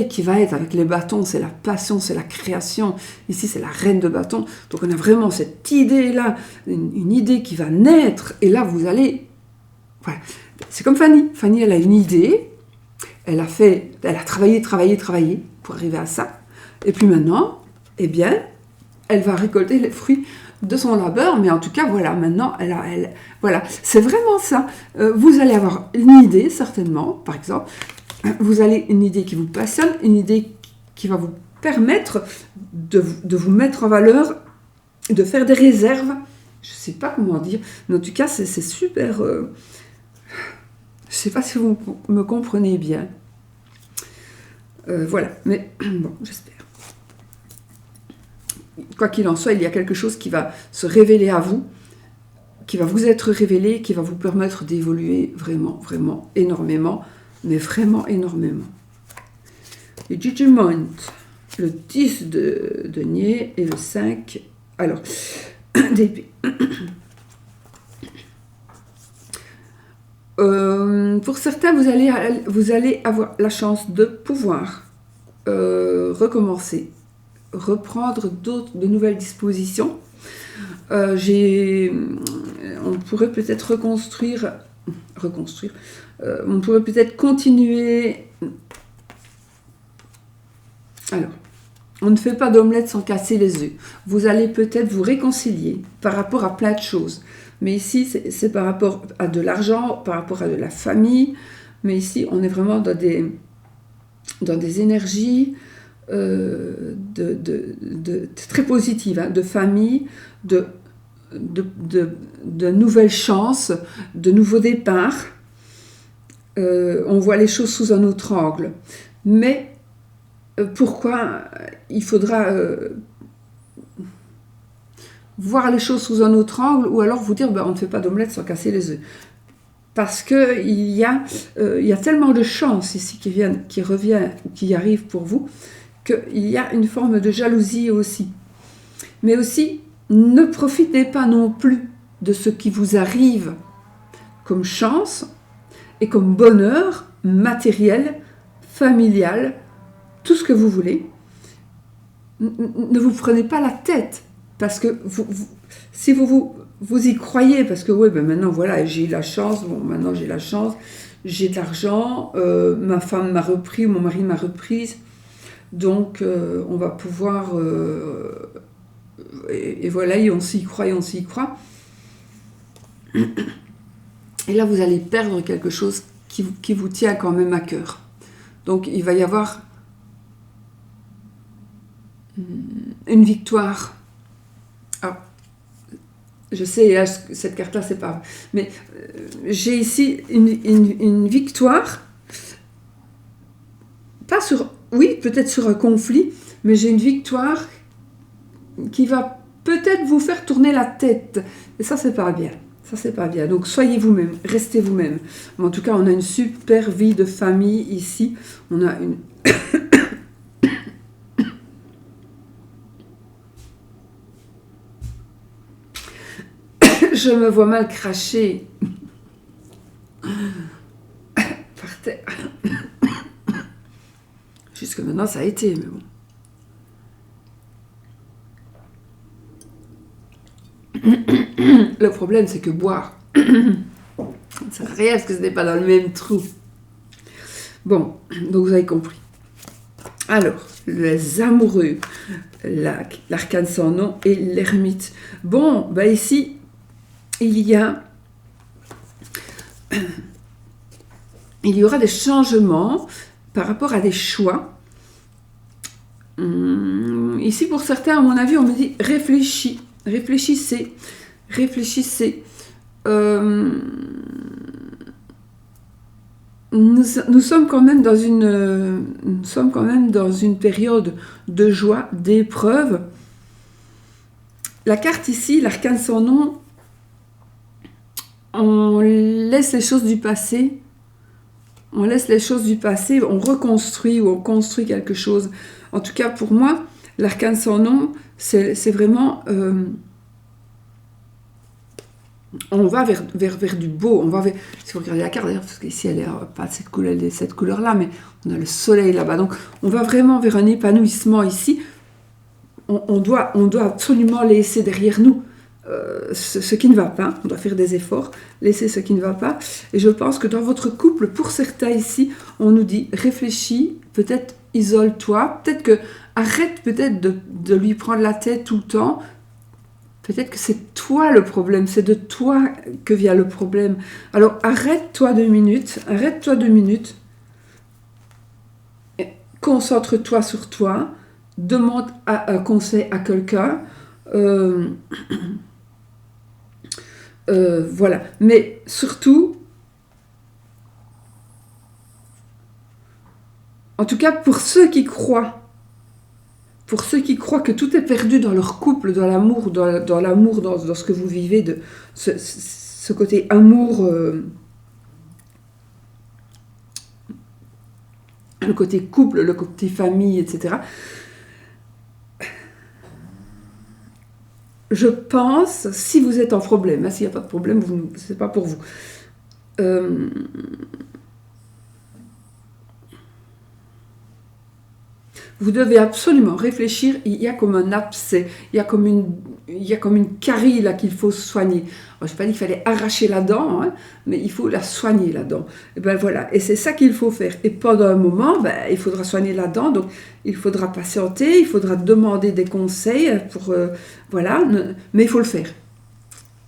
qui va être avec les bâtons, c'est la passion, c'est la création. Ici, c'est la reine de bâtons. Donc on a vraiment cette idée-là, une idée qui va naître. Et là, vous allez... Voilà. C'est comme Fanny. Fanny, elle a une idée. Elle a travaillé pour arriver à ça. Et puis maintenant, eh bien, elle va récolter les fruits de son labeur, mais en tout cas, voilà, maintenant, voilà, c'est vraiment ça. Vous allez avoir une idée, certainement, par exemple, vous allez une idée qui vous passionne, une idée qui va vous permettre de vous mettre en valeur, de faire des réserves, je ne sais pas comment dire, mais en tout cas, c'est super... je ne sais pas si vous me comprenez bien. Voilà, mais bon, j'espère. Quoi qu'il en soit, il y a quelque chose qui va se révéler à vous, qui va vous être révélé, qui va vous permettre d'évoluer vraiment, vraiment énormément, mais vraiment énormément. Le Judgment, le 10 de denier et le 5, alors, d'épée. Pour certains, vous allez avoir la chance de pouvoir recommencer, reprendre de nouvelles dispositions. On pourrait peut-être reconstruire, on pourrait peut-être continuer. Alors, on ne fait pas d'omelette sans casser les œufs. Vous allez peut-être vous réconcilier par rapport à plein de choses. Mais ici, c'est par rapport à de l'argent, par rapport à de la famille. Mais ici, on est vraiment dans des énergies très positives, hein, de famille, de nouvelles chances, de nouveaux départs. On voit les choses sous un autre angle. Mais pourquoi il faudra voir les choses sous un autre angle, ou alors vous dire on ne fait pas d'omelette sans casser les œufs. Parce qu'il y a tellement de chances ici qui arrivent pour vous, qu'il y a une forme de jalousie aussi. Mais aussi, ne profitez pas non plus de ce qui vous arrive comme chance et comme bonheur matériel, familial, tout ce que vous voulez. Ne vous prenez pas la tête. Parce que si vous y croyez, parce que maintenant voilà, j'ai eu la chance, maintenant j'ai la chance, j'ai de l'argent, ma femme m'a repris, mon mari m'a reprise, donc on va pouvoir, et voilà, et on s'y croit. Et là vous allez perdre quelque chose qui vous tient quand même à cœur. Donc il va y avoir une victoire. Alors, je sais, cette carte-là, c'est pas... Mais j'ai ici une victoire, pas sur... Oui, peut-être sur un conflit, mais j'ai une victoire qui va peut-être vous faire tourner la tête. Et ça, c'est pas bien. Donc, soyez vous-même, restez vous-même. En tout cas, on a une super vie de famille ici. On a une... Je me vois mal cracher par terre. Jusque maintenant, ça a été, mais bon. Le problème, c'est que boire, ça n'a rien, parce que ce n'est pas dans le même trou. Bon, donc vous avez compris. Alors, les amoureux, l'arcane sans nom et l'ermite. Bon, ici... Il y aura des changements par rapport à des choix. Ici, pour certains, à mon avis, on me dit réfléchissez. Nous sommes quand même dans une période de joie, d'épreuve. La carte ici, l'arcane sans nom, on laisse les choses du passé, on reconstruit ou on construit quelque chose. En tout cas, pour moi, l'arcane sans nom, c'est vraiment on va vers du beau, on va vers, si vous regardez la carte d'ailleurs, parce qu'ici elle n'est pas de cette couleur-là, mais on a le soleil là-bas, donc on va vraiment vers un épanouissement ici. On doit absolument laisser derrière nous ce qui ne va pas, on doit faire des efforts, laisser ce qui ne va pas, et je pense que dans votre couple, pour certains ici, on nous dit, réfléchis, peut-être isole-toi, peut-être que arrête peut-être de lui prendre la tête tout le temps. Peut-être que c'est toi le problème, c'est de toi que vient le problème. Alors arrête-toi 2 minutes, concentre-toi sur toi, demande un conseil à quelqu'un, voilà. Mais surtout, en tout cas pour ceux qui croient que tout est perdu dans leur couple, dans l'amour, dans ce que vous vivez, de ce côté amour, le côté couple, le côté famille, etc. Je pense, si vous êtes en problème, hein, s'il n'y a pas de problème, ce n'est pas pour vous. Vous devez absolument réfléchir, il y a comme un abcès, il y a comme une carie là qu'il faut soigner. Je n'ai pas dit qu'il fallait arracher la dent, hein, mais il faut la soigner la dent. Et ben voilà, et c'est ça qu'il faut faire. Et pendant un moment, il faudra soigner la dent, donc il faudra patienter, il faudra demander des conseils pour voilà, mais il faut le faire.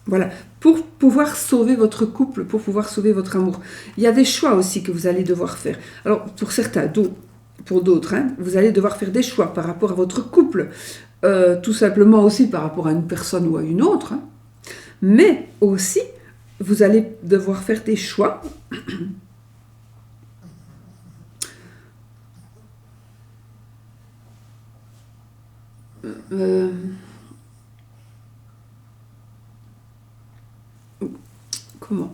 Voilà, pour pouvoir sauver votre couple, pour pouvoir sauver votre amour. Il y a des choix aussi que vous allez devoir faire. Alors pour certains, pour d'autres, hein, vous allez devoir faire des choix par rapport à votre couple, tout simplement aussi par rapport à une personne ou à une autre, hein. Mais aussi, vous allez devoir faire des choix comment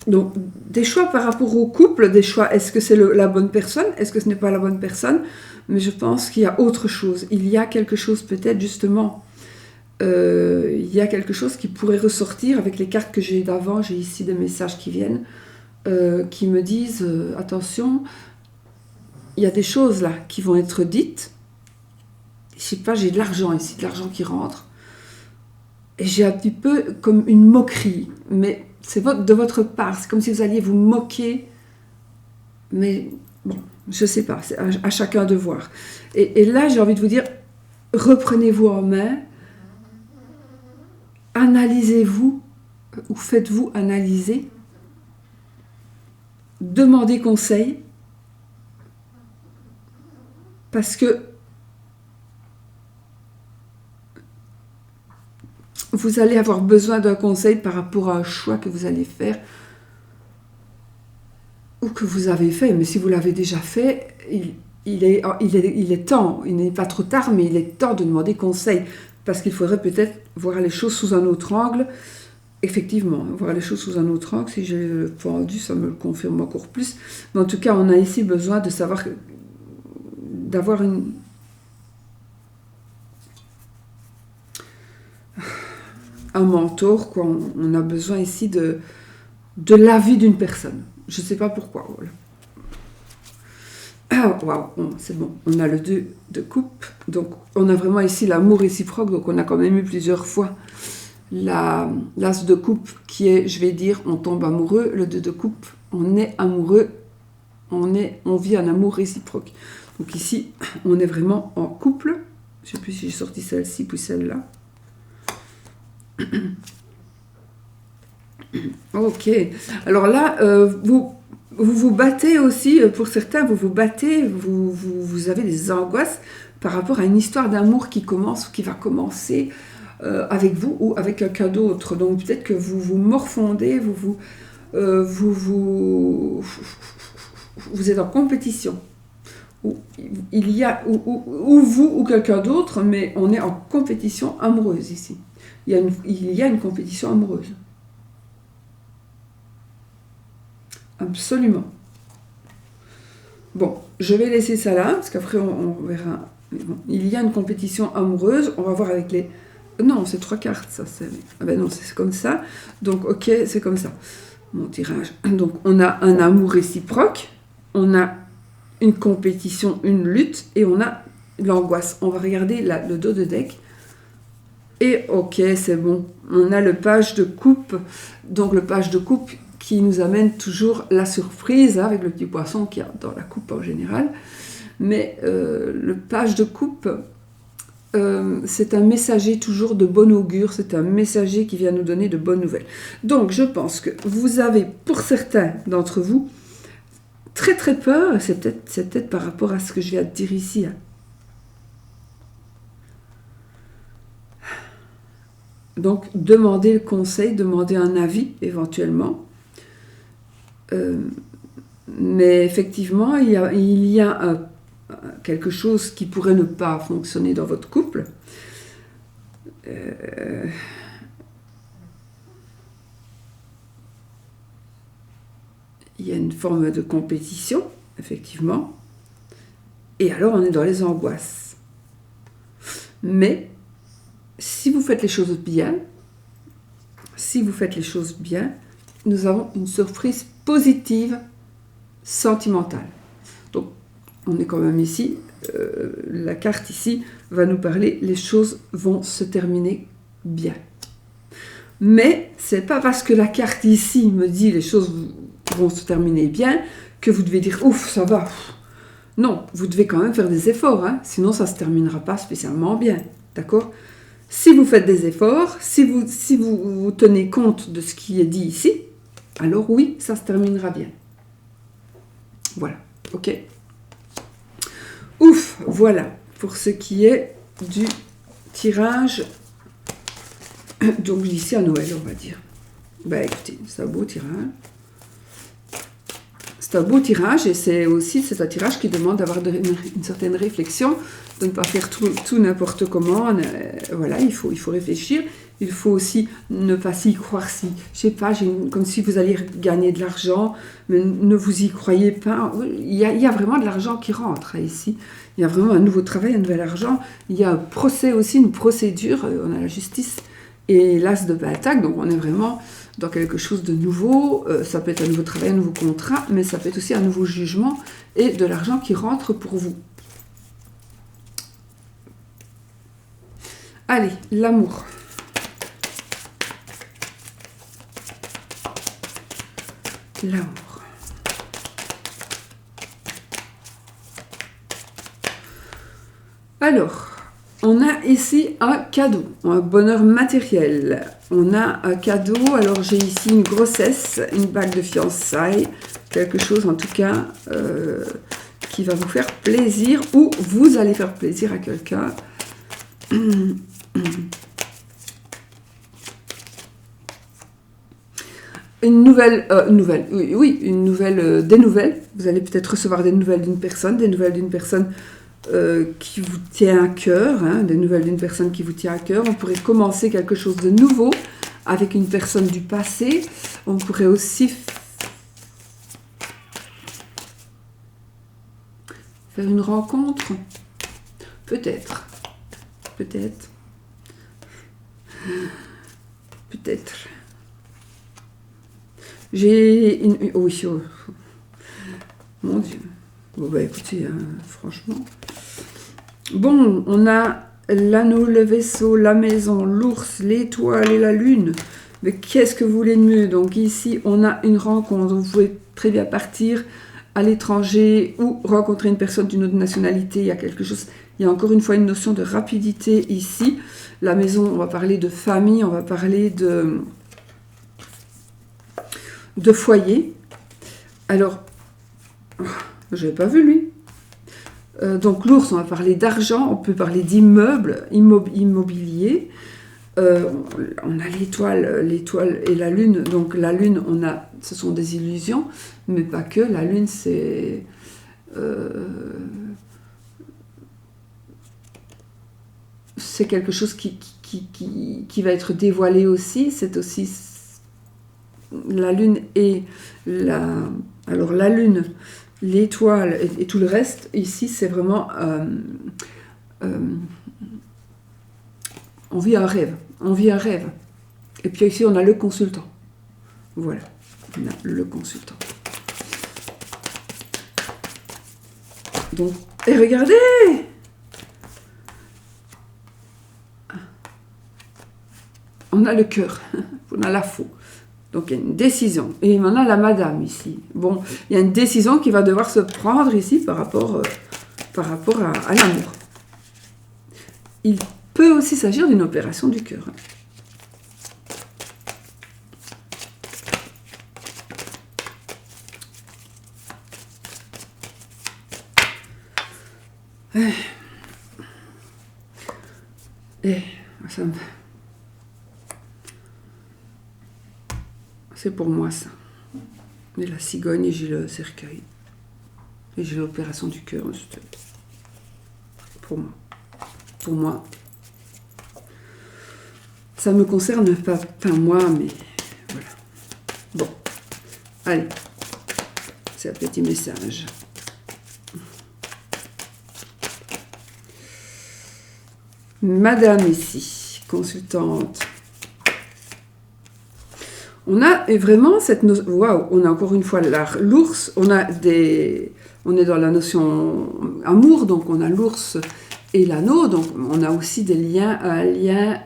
donc, des choix par rapport au couple, des choix, est-ce que c'est la bonne personne, est-ce que ce n'est pas la bonne personne, mais je pense qu'il y a autre chose. Il y a quelque chose peut-être justement, il y a quelque chose qui pourrait ressortir avec les cartes que j'ai d'avant. J'ai ici des messages qui viennent, qui me disent, attention, il y a des choses là qui vont être dites. Je sais pas, j'ai de l'argent ici, de l'argent qui rentre. Et j'ai un petit peu comme une moquerie, mais c'est de votre part, c'est comme si vous alliez vous moquer, mais bon, je ne sais pas, c'est à chacun de voir. Et là, j'ai envie de vous dire, reprenez-vous en main, analysez-vous, ou faites-vous analyser, demandez conseil, parce que vous allez avoir besoin d'un conseil par rapport à un choix que vous allez faire ou que vous avez fait. Mais si vous l'avez déjà fait, il est temps, il n'est pas trop tard, mais il est temps de demander conseil. Parce qu'il faudrait peut-être voir les choses sous un autre angle. Effectivement, voir les choses sous un autre angle. Si j'ai le pendu, ça me le confirme encore plus. Mais en tout cas, on a ici besoin de savoir, d'avoir un mentor, quoi. On a besoin ici de l'avis d'une personne. Je ne sais pas pourquoi. Voilà. Ah, waouh, c'est bon. On a le 2 de coupe. Donc, on a vraiment ici l'amour réciproque. Donc, on a quand même eu plusieurs fois l'as de coupe qui est, je vais dire, on tombe amoureux. Le 2 de coupe, on est amoureux. On vit un amour réciproque. Donc, ici, on est vraiment en couple. Je ne sais plus si j'ai sorti celle-ci puis celle-là. Ok. Alors là, vous vous battez aussi, pour certains, vous battez, vous avez des angoisses par rapport à une histoire d'amour qui commence ou qui va commencer avec vous ou avec quelqu'un d'autre. Donc peut-être que vous vous morfondez, vous êtes en compétition. Ou vous ou quelqu'un d'autre, mais on est en compétition amoureuse ici. Il y a une compétition amoureuse. absolument. Bon, je vais laisser ça là, parce qu'après on verra. Bon, il y a une compétition amoureuse, on va voir avec les... Non, c'est 3 cartes, ça. Ah ben non, c'est comme ça. Donc, ok, c'est comme ça. Mon tirage. Donc, on a un amour réciproque, on a une compétition, une lutte, et on a l'angoisse. On va regarder le dos de deck. Et ok, c'est bon. On a le page de coupe. Donc, le page de coupe qui nous amène toujours la surprise, hein, avec le petit poisson qu'il y a dans la coupe en général. Mais le page de coupe, c'est un messager toujours de bon augure, c'est un messager qui vient nous donner de bonnes nouvelles. Donc je pense que vous avez, pour certains d'entre vous, très très peur, et c'est peut-être par rapport à ce que je viens de dire ici. Hein. Donc demandez le conseil, demandez un avis éventuellement. Mais effectivement, il y a quelque chose qui pourrait ne pas fonctionner dans votre couple. Il y a une forme de compétition, effectivement. Et alors, on est dans les angoisses. Mais, si vous faites les choses bien, nous avons une surprise positive, sentimentale. Donc, on est quand même ici, la carte ici va nous parler, les choses vont se terminer bien. Mais c'est pas parce que la carte ici me dit les choses vont se terminer bien que vous devez dire ouf, ça va. Non, vous devez quand même faire des efforts, hein, sinon ça se terminera pas spécialement bien, d'accord? Si vous faites des efforts, si vous tenez compte de ce qui est dit ici, alors oui, ça se terminera bien. Voilà, ok. Ouf, voilà, pour ce qui est du tirage, donc d'ici à Noël, on va dire. Ben écoutez, c'est un beau tirage. C'est un beau tirage et c'est un tirage qui demande d'avoir une certaine réflexion, de ne pas faire tout n'importe comment. Voilà, il faut réfléchir. Il faut aussi ne pas s'y croire si, je sais pas, comme si vous alliez gagner de l'argent, mais ne vous y croyez pas. Il y a vraiment de l'argent qui rentre hein, ici. Il y a vraiment un nouveau travail, un nouvel argent. Il y a un procès aussi, une procédure. On a la justice et l'as de Pentacle, donc on est vraiment dans quelque chose de nouveau. Ça peut être un nouveau travail, un nouveau contrat, mais ça peut être aussi un nouveau jugement et de l'argent qui rentre pour vous. Allez, l'amour. L'amour. Alors, on a ici un cadeau, un bonheur matériel. On a un cadeau, alors j'ai ici une grossesse, une bague de fiançailles, quelque chose en tout cas qui va vous faire plaisir ou vous allez faire plaisir à quelqu'un. Des nouvelles. Vous allez peut-être recevoir des nouvelles d'une personne, qui vous tient à cœur, hein, des nouvelles d'une personne qui vous tient à cœur. On pourrait commencer quelque chose de nouveau avec une personne du passé. On pourrait aussi faire une rencontre. Peut-être. J'ai une... Oui, oh. Mon Dieu. Bon, bah écoutez, hein, franchement. Bon, on a l'anneau, le vaisseau, la maison, l'ours, l'étoile et la lune. Mais qu'est-ce que vous voulez de mieux? Donc ici, on a une rencontre. Vous pouvez très bien partir à l'étranger ou rencontrer une personne d'une autre nationalité. Il y a quelque chose... Il y a encore une fois une notion de rapidité ici. La maison, on va parler de famille, on va parler de foyer. Alors, je n'avais pas vu lui. Donc l'ours, on va parler d'argent, on peut parler d'immeubles, immobilier. On a l'étoile et la lune. Donc la lune, ce sont des illusions, mais pas que. La lune, c'est quelque chose qui va être dévoilé aussi. C'est aussi la lune et alors la lune, l'étoile et tout le reste, ici c'est vraiment on vit un rêve, on vit un rêve. Et puis ici on a le consultant. Voilà, on a le consultant. Donc, et regardez! On a le cœur, on a la faux. Donc il y a une décision. Et on a la madame ici. Bon, il y a une décision qui va devoir se prendre ici par rapport à l'amour. Il peut aussi s'agir d'une opération du cœur. Ça me... C'est pour moi ça. J'ai la cigogne et j'ai le cercueil. Et j'ai l'opération du cœur. Pour moi. Pour moi. Ça me concerne pas, enfin moi, mais voilà. Bon. Allez. C'est un petit message. Madame ici, consultante. On a vraiment cette notion... Waouh, on a encore une fois l'ours, on est dans la notion amour, donc on a l'ours et l'anneau, donc on a aussi des liens, un lien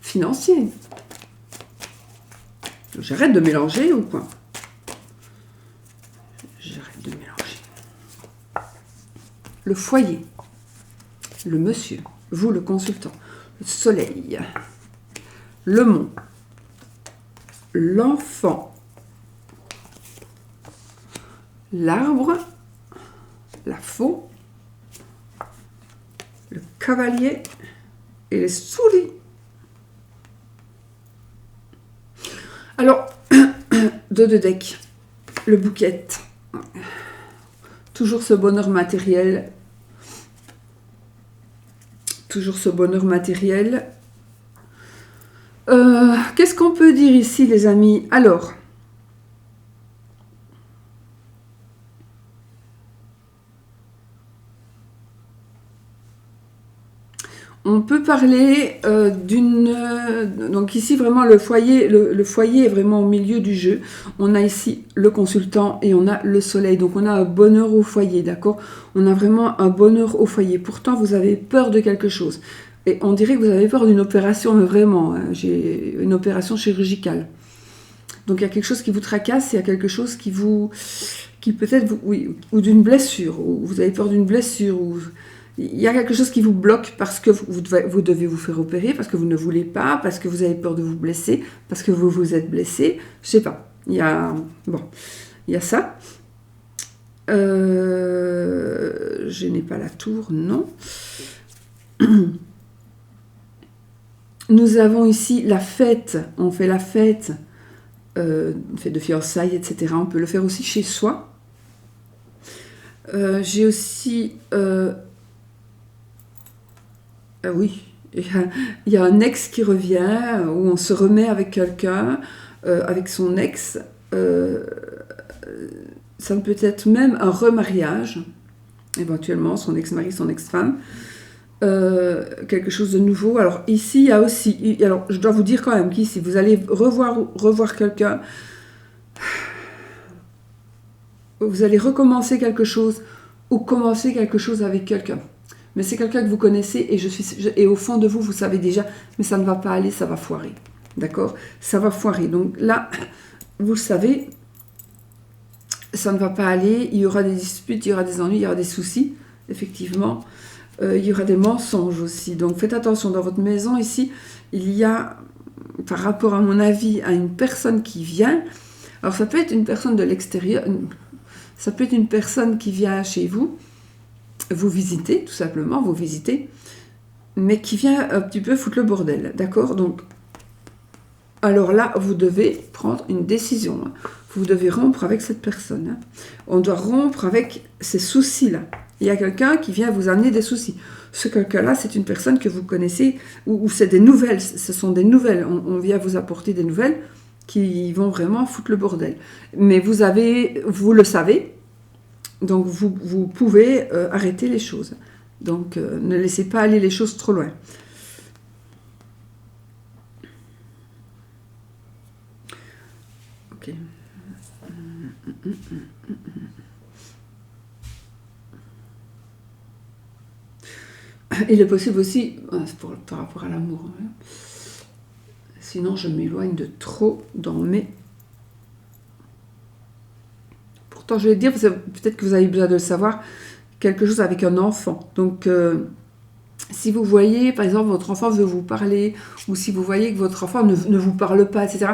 financier. J'arrête de mélanger ou quoi? J'arrête de mélanger. Le foyer, le monsieur, vous le consultant, le soleil, le mont, l'enfant, l'arbre, la faux, le cavalier et les souris. Alors, dos de deck, le bouquet, toujours ce bonheur matériel, Qu'est-ce qu'on peut dire ici, les amis? Alors, on peut parler donc ici, vraiment, le foyer est vraiment au milieu du jeu. On a ici le consultant et on a le soleil. Donc, on a un bonheur au foyer, d'accord? On a vraiment un bonheur au foyer. Pourtant, vous avez peur de quelque chose. Et on dirait que vous avez peur d'une opération, mais vraiment, hein, j'ai une opération chirurgicale. Donc, il y a quelque chose qui vous tracasse, il y a quelque chose qui peut-être, oui, ou d'une blessure, ou vous avez peur d'une blessure, ou... Il y a quelque chose qui vous bloque parce que vous devez vous faire opérer, parce que vous ne voulez pas, parce que vous avez peur de vous blesser, parce que vous vous êtes blessé. Je sais pas. Il y a ça. Je n'ai pas la tour, non. Nous avons ici la fête. On fait la fête, une fête de fiançailles, etc. On peut le faire aussi chez soi. J'ai aussi... oui, il y a un ex qui revient, où on se remet avec quelqu'un, avec son ex. Ça peut être même un remariage, éventuellement, son ex-mari, son ex-femme. Quelque chose de nouveau. Alors ici, il y a aussi... Alors, je dois vous dire quand même qu'ici, vous allez revoir quelqu'un. Vous allez recommencer quelque chose ou commencer quelque chose avec quelqu'un. Mais c'est quelqu'un que vous connaissez et au fond de vous, vous savez déjà, mais ça ne va pas aller, ça va foirer. D'accord? Ça va foirer. Donc là, vous le savez, ça ne va pas aller, il y aura des disputes, il y aura des ennuis, il y aura des soucis, effectivement. Il y aura des mensonges aussi. Donc faites attention, dans votre maison ici, il y a, par rapport à mon avis, à une personne qui vient. Alors ça peut être une personne de l'extérieur, ça peut être une personne qui vient chez vous, vous visitez, tout simplement, vous visitez, mais qui vient un petit peu foutre le bordel, d'accord? Donc, alors là, vous devez prendre une décision. Hein. Vous devez rompre avec cette personne. Hein. On doit rompre avec ces soucis-là. Il y a quelqu'un qui vient vous amener des soucis. Ce quelqu'un-là, c'est une personne que vous connaissez, ou c'est des nouvelles, ce sont des nouvelles. On vient vous apporter des nouvelles qui vont vraiment foutre le bordel. Mais vous le savez, donc vous pouvez arrêter les choses. Donc ne laissez pas aller les choses trop loin. Ok. Il est possible aussi, par rapport à l'amour, hein. Sinon je m'éloigne de trop dans mes... Pourtant je vais dire, peut-être que vous avez besoin de le savoir, quelque chose avec un enfant. Donc si vous voyez, par exemple, votre enfant veut vous parler, ou si vous voyez que votre enfant ne vous parle pas, etc.,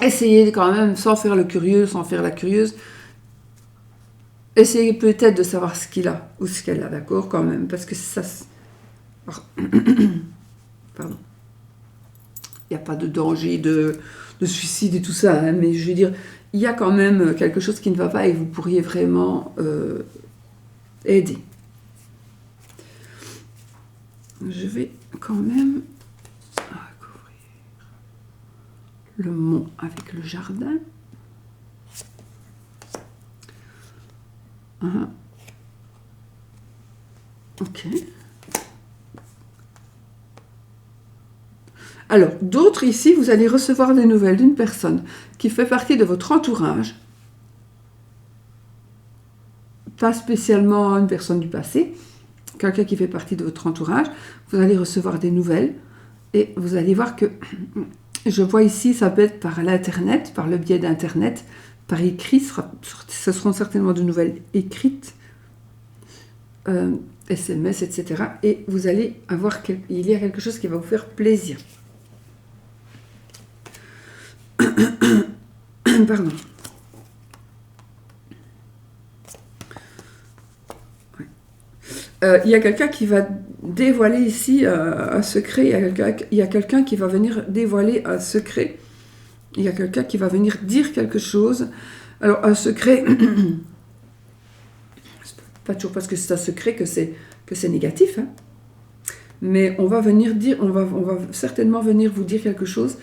essayez quand même, sans faire le curieux, sans faire la curieuse, essayez peut-être de savoir ce qu'il a, ou ce qu'elle a, d'accord, quand même, parce que ça... Pardon. Il n'y a pas de danger de suicide et tout ça, hein, mais je veux dire, il y a quand même quelque chose qui ne va pas et vous pourriez vraiment aider. Je vais quand même couvrir le mont avec le jardin. Ok. Alors, d'autres ici, vous allez recevoir des nouvelles d'une personne qui fait partie de votre entourage, pas spécialement une personne du passé, quelqu'un qui fait partie de votre entourage. Vous allez recevoir des nouvelles et vous allez voir que, je vois ici, ça peut être par l'internet, par le biais d'internet, par écrit, ce seront certainement de nouvelles écrites, SMS, etc. Et vous allez avoir, il y a quelque chose qui va vous faire plaisir. Pardon. Il y a quelqu'un qui va dévoiler ici un secret. Il y a quelqu'un qui va venir dévoiler un secret. Il y a quelqu'un qui va venir dire quelque chose. Alors, un secret, pas toujours parce que c'est un secret que c'est négatif, hein. Mais on va venir dire, on va certainement venir vous dire quelque chose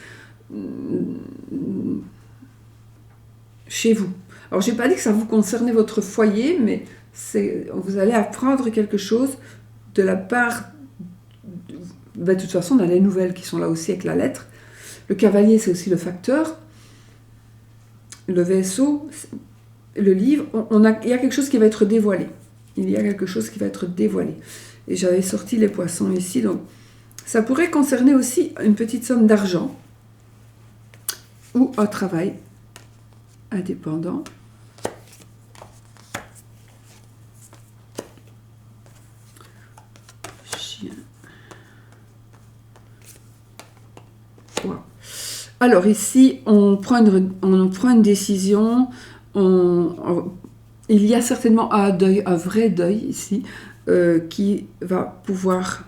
chez vous. Alors, je n'ai pas dit que ça vous concernait votre foyer, mais vous allez apprendre quelque chose de la part... de toute façon, on a les nouvelles qui sont là aussi avec la lettre. Le cavalier, c'est aussi le facteur. Le vaisseau, le livre. Il y a quelque chose qui va être dévoilé. Il y a quelque chose qui va être dévoilé. Et j'avais sorti les poissons ici. Donc, ça pourrait concerner aussi une petite somme d'argent ou un travail indépendant. Chien. Wow. Alors ici, on prend une décision. Il y a certainement un deuil, un vrai deuil ici, qui va pouvoir...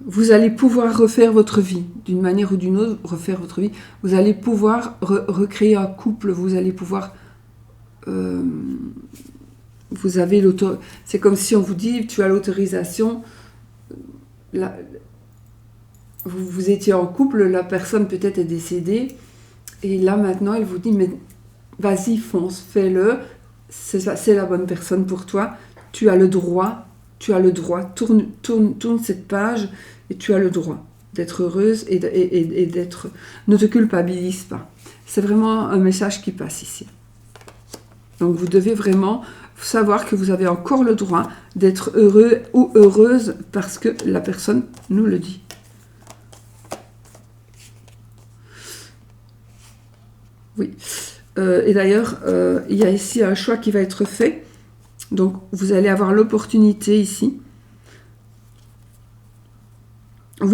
vous allez pouvoir refaire votre vie, d'une manière ou d'une autre, refaire votre vie. Vous allez pouvoir recréer un couple, vous allez pouvoir... vous avez c'est comme si on vous dit, tu as l'autorisation, vous étiez en couple, la personne peut-être est décédée, et là maintenant elle vous dit, mais vas-y, fonce, fais-le, c'est la bonne personne pour toi, tu as le droit, tourne cette page, et tu as le droit d'être heureuse et d'être... Ne te culpabilise pas. C'est vraiment un message qui passe ici. Donc vous devez vraiment savoir que vous avez encore le droit d'être heureux ou heureuse parce que la personne nous le dit. Oui. Et d'ailleurs, il y a ici un choix qui va être fait. Donc vous allez avoir l'opportunité ici.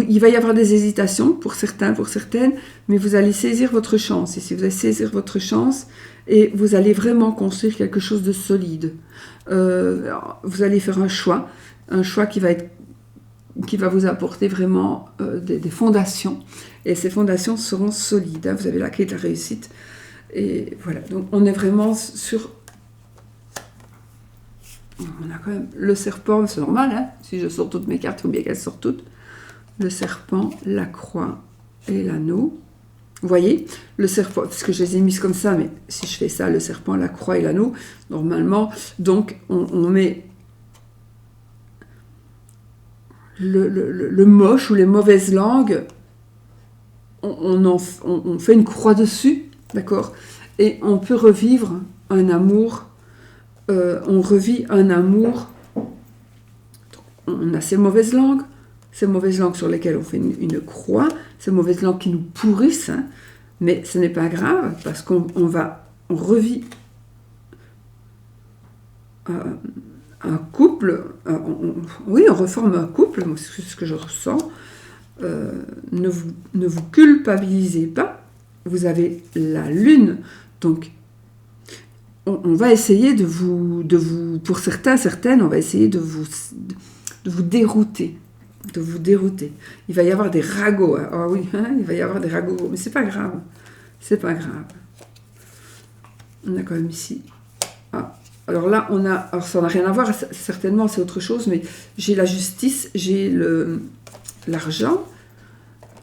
Il va y avoir des hésitations pour certains, pour certaines, mais vous allez saisir votre chance. Ici, vous allez saisir votre chance et vous allez vraiment construire quelque chose de solide. Vous allez faire un choix qui va vous apporter vraiment des fondations. Et ces fondations seront solides. Hein. Vous avez la clé de la réussite. Et voilà, donc on est vraiment sur On a quand même le serpent, c'est normal, hein, si je sors toutes mes cartes, il faut bien qu'elles sortent toutes. Le serpent, la croix et l'anneau. Vous voyez, le serpent, parce que je les ai mises comme ça, mais si je fais ça, le serpent, la croix et l'anneau, normalement, donc on met le moche ou les mauvaises langues, on fait une croix dessus, d'accord? Et on peut revivre un amour, on revit un amour, on a ces mauvaises langues sur lesquelles on fait une croix, ces mauvaises langues qui nous pourrissent, hein, mais ce n'est pas grave, parce qu'on revit un couple, oui, on reforme un couple, c'est ce que je ressens. Ne vous culpabilisez pas, vous avez la lune, donc on va essayer de vous, pour certaines, on va essayer de vous dérouter. Il va y avoir des ragots, hein. Oh oui, hein, il va y avoir des ragots, mais c'est pas grave, On a quand même ici. Ah. Alors là, alors ça n'a rien à voir, certainement c'est autre chose, mais j'ai la justice, j'ai l'argent,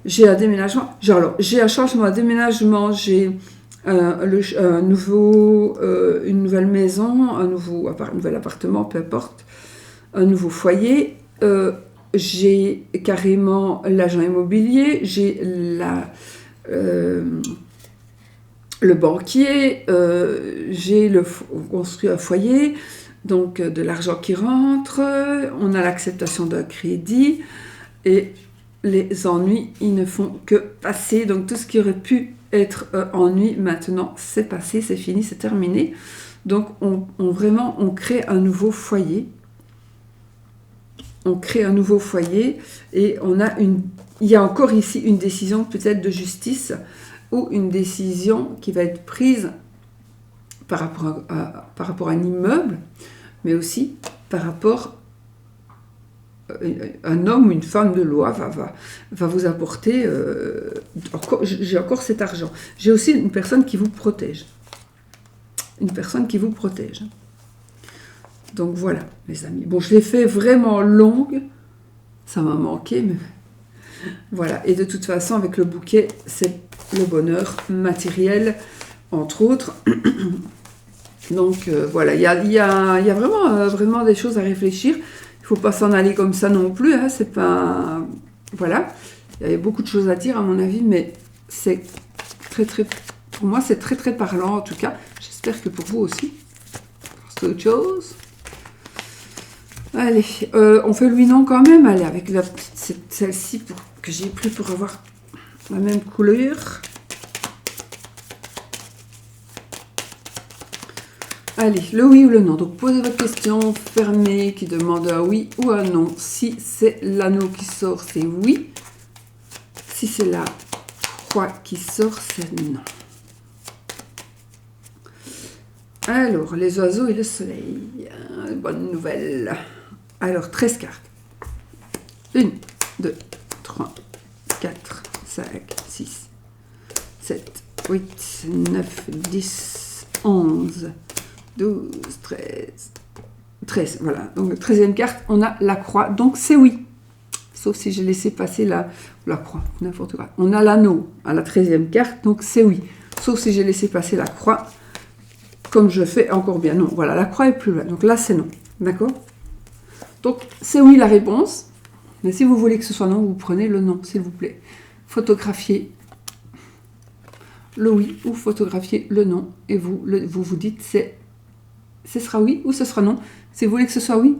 j'ai un déménagement, j'ai un changement, un déménagement, j'ai une nouvelle maison, un nouvel appartement, peu importe, un nouveau foyer, j'ai carrément l'agent immobilier, j'ai le banquier, j'ai construit un foyer, donc de l'argent qui rentre, on a l'acceptation d'un crédit, et les ennuis, ils ne font que passer. Donc tout ce qui aurait pu être ennui, maintenant, c'est passé, c'est fini, c'est terminé. Donc on crée un nouveau foyer. On crée un nouveau foyer et il y a encore ici une décision peut-être de justice ou une décision qui va être prise par rapport à un immeuble, mais aussi par rapport un homme ou une femme de loi va vous apporter, j'ai encore cet argent. J'ai aussi une personne qui vous protège. Donc voilà, les amis. Bon, je l'ai fait vraiment longue. Ça m'a manqué, mais voilà. Et de toute façon, avec le bouquet, c'est le bonheur matériel, entre autres. Donc voilà, il y a vraiment des choses à réfléchir. Il ne faut pas s'en aller comme ça non plus. Hein, c'est pas... Voilà. Il y avait beaucoup de choses à dire, à mon avis, mais c'est pour moi, c'est très, très parlant, en tout cas. J'espère que pour vous aussi. C'est autre chose. Allez, on fait le oui-non quand même. Allez, avec la petite, celle-ci que j'ai pris pour avoir la même couleur. Allez, le oui ou le non. Donc, posez votre question fermée qui demande un oui ou un non. Si c'est l'anneau qui sort, c'est oui. Si c'est la croix qui sort, c'est non. Alors, les oiseaux et le soleil. Bonne nouvelle. Alors, 13 cartes. 1, 2, 3, 4, 5, 6, 7, 8, 9, 10, 11, 12, 13. Voilà. Donc, 13e carte, on a la croix. Donc, c'est oui. Sauf si j'ai laissé passer la croix. N'importe quoi. On a l'anneau à la 13e carte. Donc, c'est oui. Sauf si j'ai laissé passer la croix. Comme je fais encore bien. Non, voilà. La croix est plus loin. Donc, là, c'est non. D'accord? Donc, c'est oui la réponse. Mais si vous voulez que ce soit non, vous prenez le non, s'il vous plaît. Photographiez le oui ou photographiez le non. Et vous vous dites, ce sera oui ou ce sera non. Si vous voulez que ce soit oui,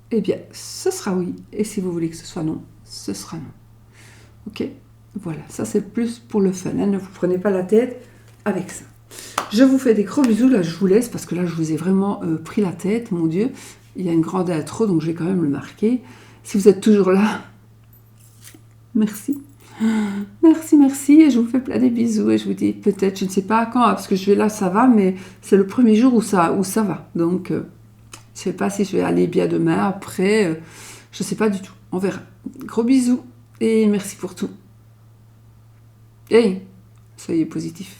eh bien, ce sera oui. Et si vous voulez que ce soit non, ce sera non. Ok? Voilà, ça c'est plus pour le fun. Hein. Ne vous prenez pas la tête avec ça. Je vous fais des gros bisous. Là, je vous laisse parce que là, je vous ai vraiment pris la tête, mon Dieu. Il y a une grande intro, donc je vais quand même le marquer. Si vous êtes toujours là, merci. Merci. Et je vous fais plein de bisous. Et je vous dis peut-être, je ne sais pas quand, parce que je vais là, ça va, mais c'est le premier jour où ça va. Donc, je ne sais pas si je vais aller bien demain, après. Je ne sais pas du tout. On verra. Gros bisous. Et merci pour tout. Hey, soyez positifs.